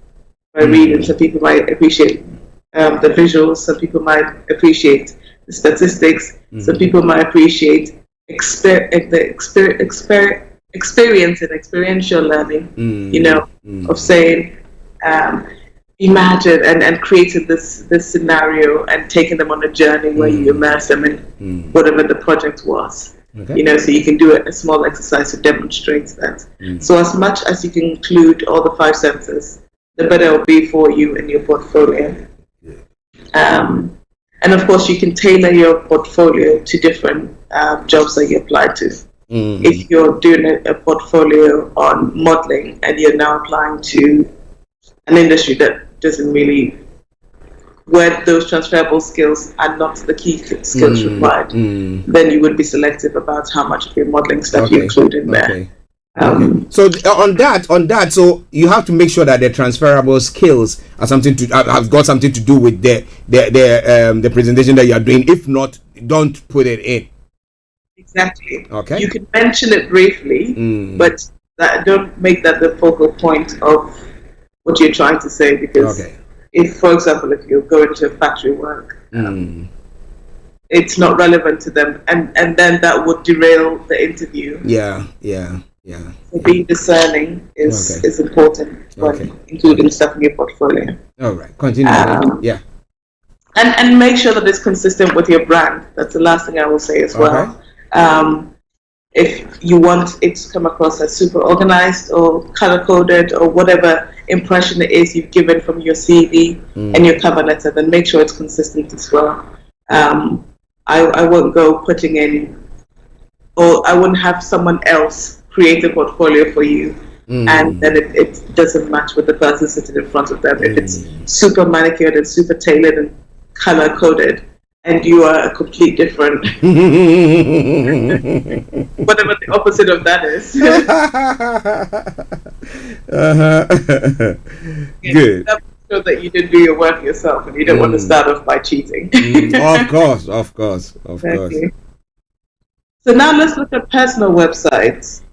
by reading, some people might appreciate the visuals, some people might appreciate the statistics, some people might appreciate experience and experiential learning, you know, of saying, imagine and creating this scenario and taking them on a journey where you immerse them in whatever the project was. You know, so you can do a small exercise to demonstrate that. So as much as you can include all the 5 senses, the better it will be for you in your portfolio. And of course, you can tailor your portfolio to different jobs that you apply to. If you're doing a portfolio on modeling and you're now applying to an industry that doesn't really, where those transferable skills are not the key skills required, then you would be selective about how much of your modeling stuff you include in there. So on that, so you have to make sure that the transferable skills are something to have got something to do with the presentation that you are doing. If not, don't put it in. Exactly. Okay. You can mention it briefly, but don't make that the focal point of what you're trying to say, because if, for example, if you're going to factory work, it's not relevant to them, and then that would derail the interview. So being discerning is important when including stuff in your portfolio. All right, continue. And make sure that it's consistent with your brand. That's the last thing I will say as well. If you want it to come across as super organized or color-coded or whatever impression it is you've given from your CV and your cover letter, then make sure it's consistent as well. I won't go putting in, or I wouldn't have someone else create a portfolio for you and then it doesn't match with the person sitting in front of them. If it's super manicured and super tailored and color-coded, and you are a complete different, whatever the opposite of that is. Good. So that you didn't do your work yourself, and you don't want to start off by cheating. Of course. So now let's look at personal websites,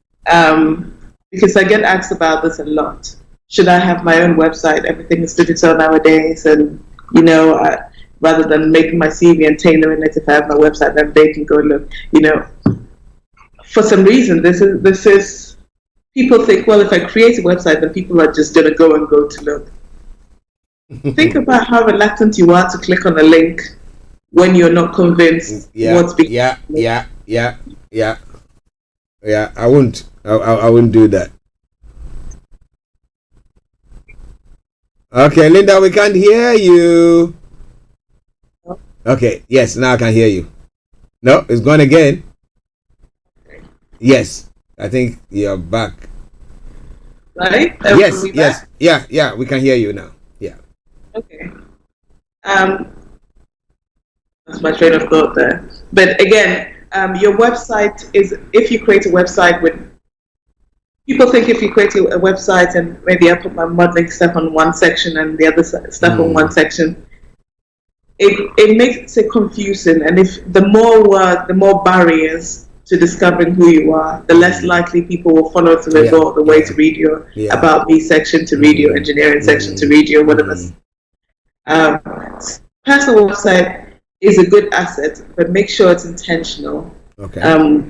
because I get asked about this a lot. Should I have my own website? Everything is digital nowadays, and you know, rather than making my CV and tailoring it, if I have my website, then they can go look. You know, for some reason, this is people think, well, if I create a website, then people are just gonna go to look. Think about how reluctant you are to click on a link when you're not convinced what's being. I wouldn't do that. Okay, Linda, we can't hear you. Okay, yes, now I can hear you. No, it's gone again. Yes, I think you're back. Right? Yes, yeah, we can hear you now. Yeah. Okay. That's my train of thought there. But again, your website is, if you create a website with, people think if you create a website and maybe I put my modeling stuff on one section and the other stuff on one section, it makes it confusing. And if the more work, the more barriers to discovering who you are, the less likely people will follow through and go all the way to read your About Me section, to read your engineering section, to read your whatever. Personal website is a good asset, but make sure it's intentional. Okay.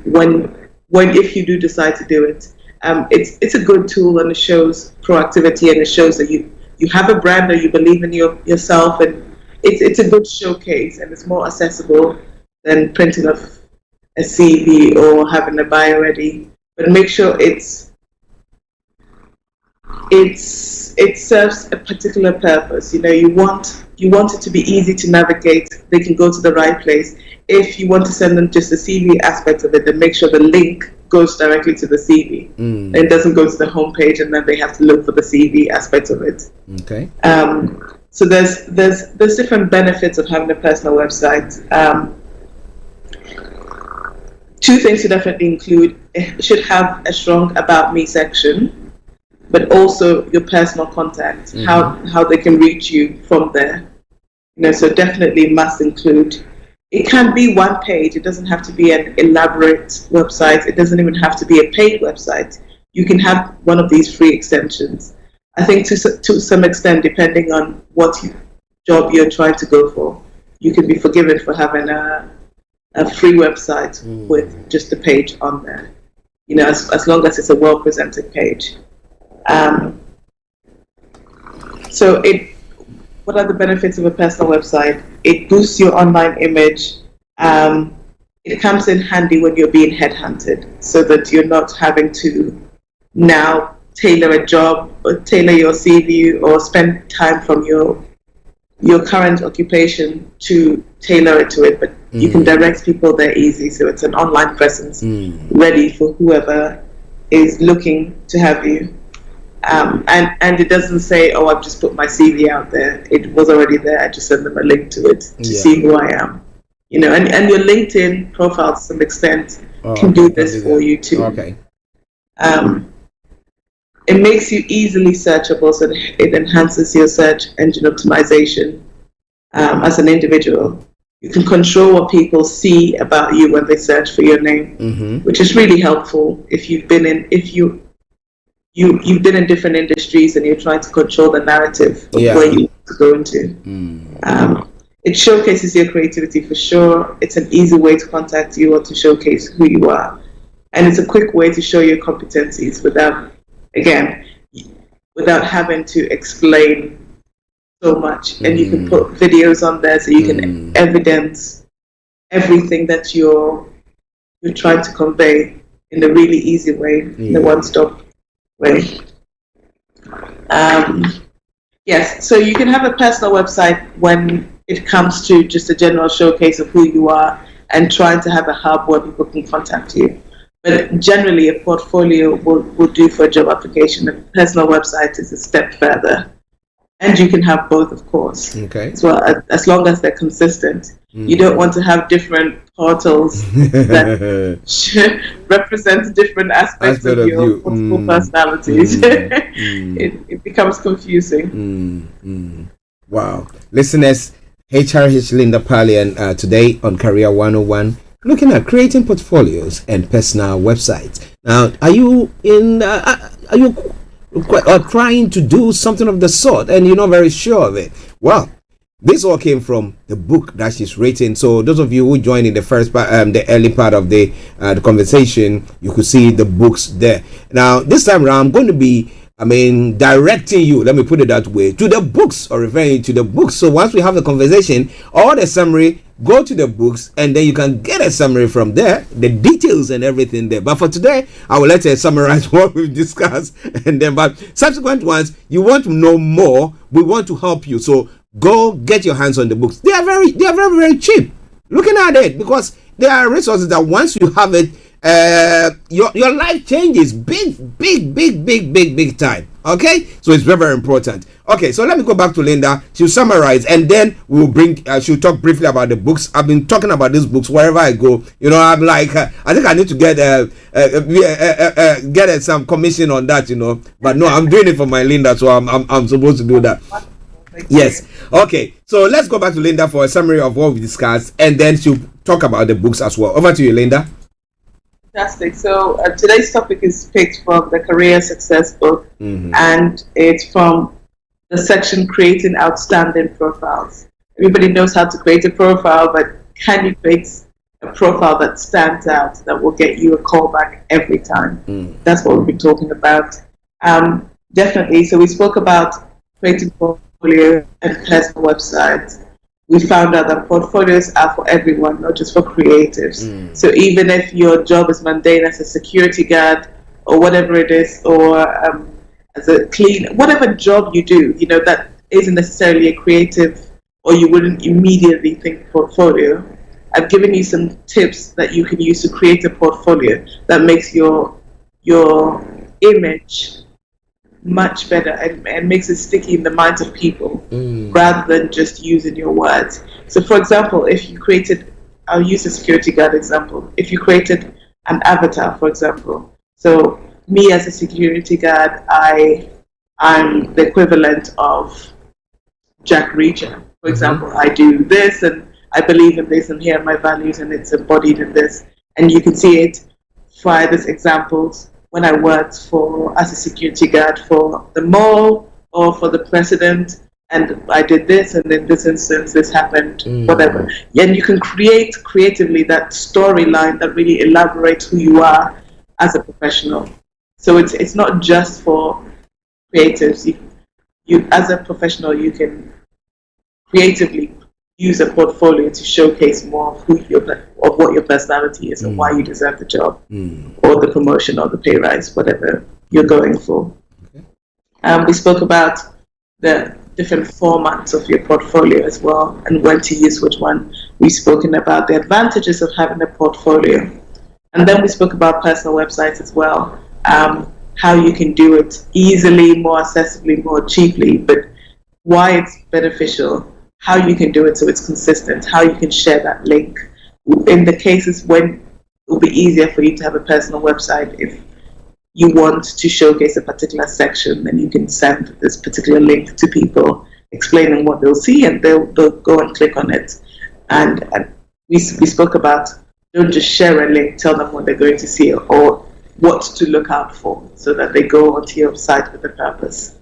When if you do decide to do it, it's a good tool, and it shows proactivity, and it shows that you have a brand, or you believe in yourself, and it's a good showcase, and it's more accessible than printing off a CV or having a bio ready. But make sure it serves a particular purpose. You want it to be easy to navigate. They can go to the right place. If you want to send them just the CV aspect of it, then make sure the link goes directly to the CV. It doesn't go to the homepage, and then they have to look for the CV aspect of it. Okay. So there's different benefits of having a personal website. Two things to definitely include: it should have a strong About Me section, but also your personal contact, how they can reach you from there. So definitely must include. It can be one page. It doesn't have to be an elaborate website. It doesn't even have to be a paid website. You can have one of these free extensions. I think to some extent, depending on what job you're trying to go for, you can be forgiven for having a free website with just a page on there. As long as it's a well-presented page. What are the benefits of a personal website? It boosts your online image. It comes in handy when you're being headhunted, so that you're not having to now tailor a job or tailor your CV or spend time from your current occupation to tailor it to it. But you can direct people there easy, so it's an online presence ready for whoever is looking to have you. And it doesn't say, oh, I've just put my CV out there. It was already there. I just send them a link to it to see who I am. And your LinkedIn profile to some extent can do this for you too. Okay. It makes you easily searchable, so it enhances your search engine optimization as an individual. You can control what people see about you when they search for your name, which is really helpful if you've been in different industries and you're trying to control the narrative of where you want to go into. It showcases your creativity for sure. It's an easy way to contact you or to showcase who you are. And it's a quick way to show your competencies without having to explain so much. And you can put videos on there so you can evidence everything that you're trying to convey in a really easy way, in a one-stop way. Yes, so you can have a personal website when it comes to just a general showcase of who you are and trying to have a hub where people can contact you. But generally, a portfolio will do for a job application. A personal website is a step further. And you can have both, of course, as well, as long as they're consistent. You don't want to have different portals that represent different aspects of your multiple personalities. It becomes confusing. Wow. Listeners, HRH Linda Palian today on Career 101, looking at creating portfolios and personal websites. Now, are you trying to do something of the sort and you're not very sure of it? Well, this all came from the book that she's written. So those of you who joined in the first part, the early part of the conversation, you could see the books there. Now, this time around, I'm going to be directing you, let me put it that way, to the books, or referring to the books. So once we have the conversation or the summary, go to the books and then you can get a summary from there, the details and everything there. But for today, I will let her summarize what we've discussed, and then but subsequent ones, you want to know more, we want to help you. So go get your hands on the books. They are very, very cheap. Looking at it, because there are resources that once you have it, your life changes big time. Okay, so it's very, very important. Okay, so let me go back to Linda. She'll summarize, and then we'll she'll talk briefly about the books. I've been talking about these books wherever I go. I'm like, I think I need to get some commission on that, but no, I'm doing it for my Linda, so I'm supposed to do that. Yes. Okay, so let's go back to Linda for a summary of what we discussed, and then she'll talk about the books as well. Over to you, Linda. Fantastic. So today's topic is picked from the Career Success book, and it's from the section Creating Outstanding Profiles. Everybody knows how to create a profile, but can you create a profile that stands out, that will get you a call back every time? That's what we've been talking about. Definitely. So we spoke about creating portfolio and personal websites. We found out that portfolios are for everyone, not just for creatives. So even if your job is mundane as a security guard or whatever it is, or as a whatever job you do, that isn't necessarily a creative, or you wouldn't immediately think portfolio. I've given you some tips that you can use to create a portfolio that makes your image much better and makes it sticky in the minds of people rather than just using your words. So for example, if you created, I'll use a security guard example. If you created an avatar, for example, so me as a security guard, I'm the equivalent of Jack Reacher. For example, I do this and I believe in this and here are my values and it's embodied in this. And you can see it via these examples when I worked as a security guard for the mall or for the president, and I did this, and in this instance this happened, whatever. And you can create creatively that storyline that really elaborates who you are as a professional. So it's not just for creatives. You as a professional, you can creatively use a portfolio to showcase more of what your personality is and why you deserve the job or the promotion or the pay rise, whatever you're going for. We spoke about the different formats of your portfolio as well and when to use which one. We've spoken about the advantages of having a portfolio. And then we spoke about personal websites as well, how you can do it easily, more accessibly, more cheaply, but why it's beneficial, how you can do it so it's consistent, how you can share that link. In the cases when it will be easier for you to have a personal website, if you want to showcase a particular section, then you can send this particular link to people explaining what they'll see and they'll go and click on it. And we spoke about, don't just share a link, tell them what they're going to see or what to look out for so that they go onto your site with a purpose.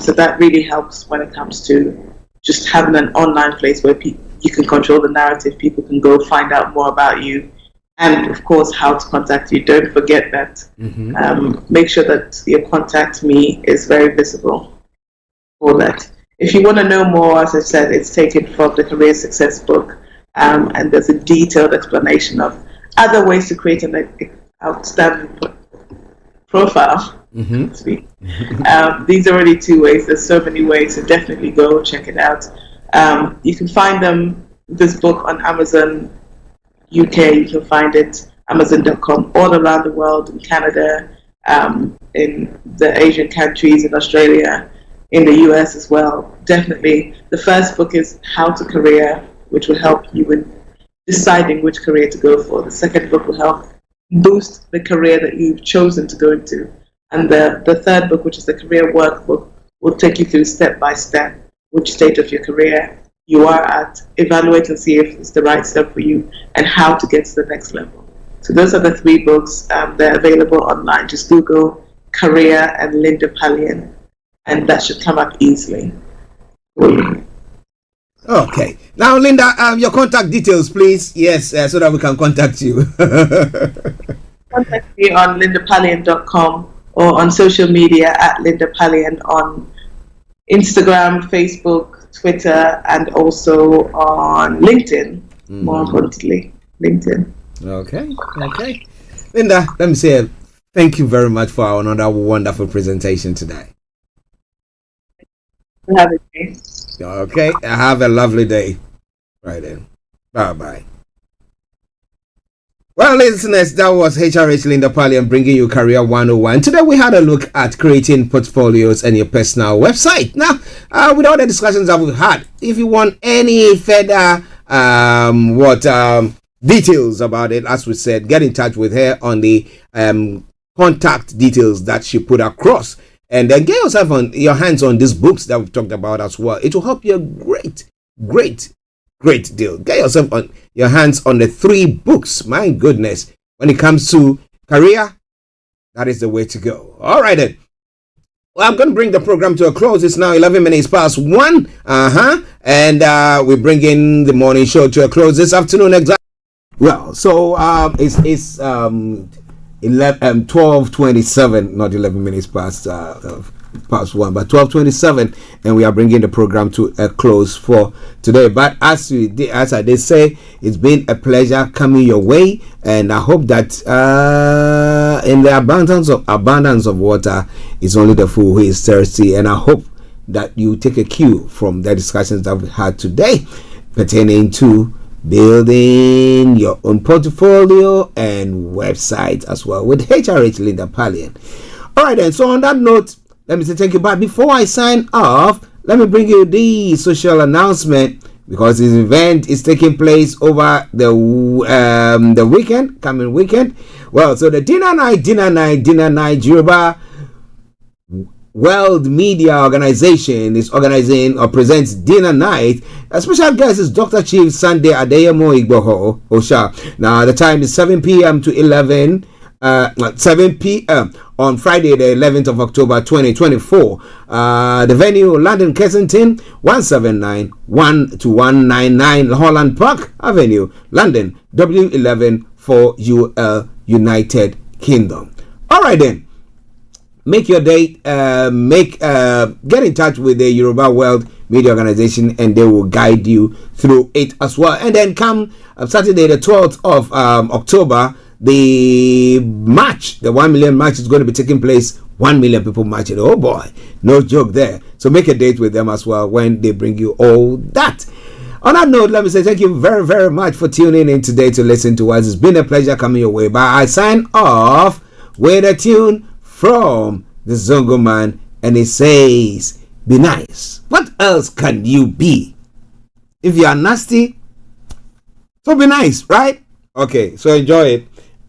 So that really helps when it comes to just having an online place where you can control the narrative, people can go find out more about you, and of course how to contact you. Don't forget that. Make sure that your contact me is very visible for that. If you want to know more, as I said, it's taken from the Career Success book, and there's a detailed explanation of other ways to create an outstanding profile. These are only 2 ways. There's so many ways, so definitely go check it out. You can find this book on Amazon UK. You can find it Amazon.com all around the world, in Canada, in the Asian countries, in Australia, in the US as well. Definitely. The first book is How to Career, which will help you in deciding which career to go for. The second book will help boost the career that you've chosen to go into. And the third book, which is the Career Workbook, will take you through step by step which stage of your career you are at, evaluate and see if it's the right step for you, and how to get to the next level. So those are the 3 books. They're available online. Just Google Career and Linda Pallian, and that should come up easily for you. Okay. Now, Linda, your contact details, please. Yes, so that we can contact you. Contact me on lindapallian.com or on social media at Linda Pallian on Instagram, Facebook, Twitter, and also on LinkedIn. More importantly, LinkedIn. Okay. Linda, let me say thank you very much for another wonderful presentation today. For having me. Okay, have a lovely day. Right then. Bye-bye. Well, listeners, that was HRH Linda Pallian bringing you Career 101. Today we had a look at creating portfolios and your personal website. Now, with all the discussions that we've had, if you want any further details about it, as we said, get in touch with her on the contact details that she put across. And then get yourself on your hands on these books that we've talked about as well. It will help you a great deal. Get yourself on your hands on the 3 books. My goodness. when it comes to career, that is the way to go. All right then. Well, I'm going to bring the program to a close. It's now 11 minutes past 1. And we bring in the morning show to a close this afternoon exactly. Well, so it's 12:27, not 11 minutes past 1, but 12:27, and we are bringing the program to a close for today. But as I did say, it's been a pleasure coming your way, and I hope that in the abundance of water is only the fool who is thirsty. And I hope that you take a cue from the discussions that we had today pertaining to building your own portfolio and website as well with HRH Linda Pallian. All right, then. So on that note, let me say thank you. But before I sign off, let me bring you the social announcement, because this event is taking place over the coming weekend. Well, so the dinner night, Yoruba World Media Organization is organizing or presents dinner night. A special guest is Dr. Chief Sunday Adeyemo Igboho Osha. Now the time is 7 p.m. to 7 p.m. on Friday the 11th of October 2024. The venue, London Kensington, 179 199 Holland Park Avenue, London, W11 4UL, United Kingdom. All right then. Make your date, get in touch with the Yoruba World Media Organization, and they will guide you through it as well. And then come Saturday the 12th of October, the march, the 1 million march is going to be taking place. 1 million people marching. Oh boy, no joke there. So make a date with them as well when they bring you all that. On that note, let me say thank you very, very much for tuning in today to listen to us. It's been a pleasure coming your way. But I sign off with a tune from the Zongo Man, and it says, be nice. What else can you be? If you are nasty, so be nice, right? Okay, so enjoy it.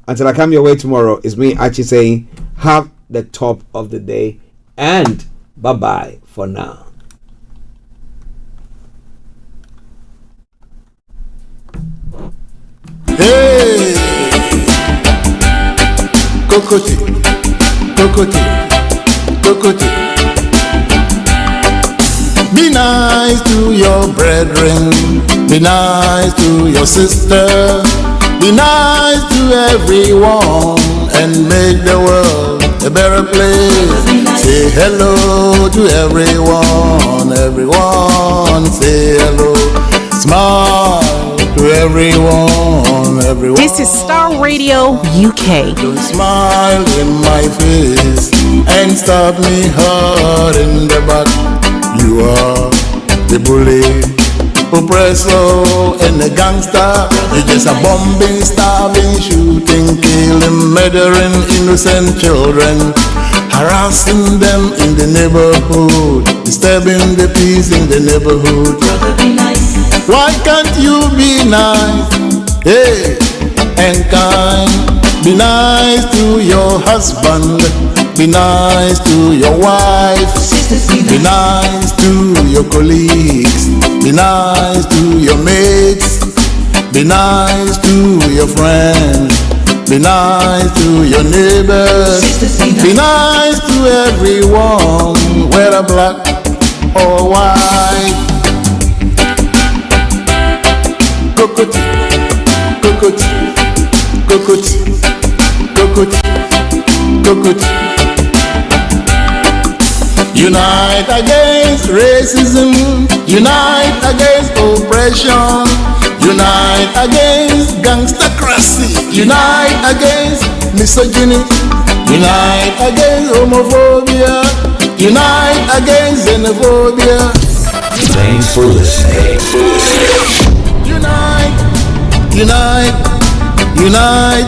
Until I come your way tomorrow, it's me, Archie, saying, have the top of the day, and bye-bye for now. Hey, Kokoti. Kokoti. Be nice to your brethren, be nice to your sister, be nice to everyone, and make the world a better place. Say hello to everyone, say hello, smile to everyone. This is Starr Radio UK. Don't smile in my face and stab me hard in the back. You are the bully, oppressor, and a gangster. You're just a bombing, starving, shooting, killing, murdering innocent children, harassing them in the neighborhood, disturbing the peace in the neighborhood. Brother, be nice. Why can't you be nice? Hey, and kind. Be nice to your husband, be nice to your wife, be nice to your colleagues, be nice to your mates, be nice to your friends, be nice to your neighbors, be nice to everyone, whether black or white. Kokoti, kokoti, kokoti, kokoti, kokoti. Unite against racism, unite against oppression, unite against gangstercracy, unite against misogyny, unite against homophobia, unite against xenophobia. Thanks for listening. Unite, unite, unite.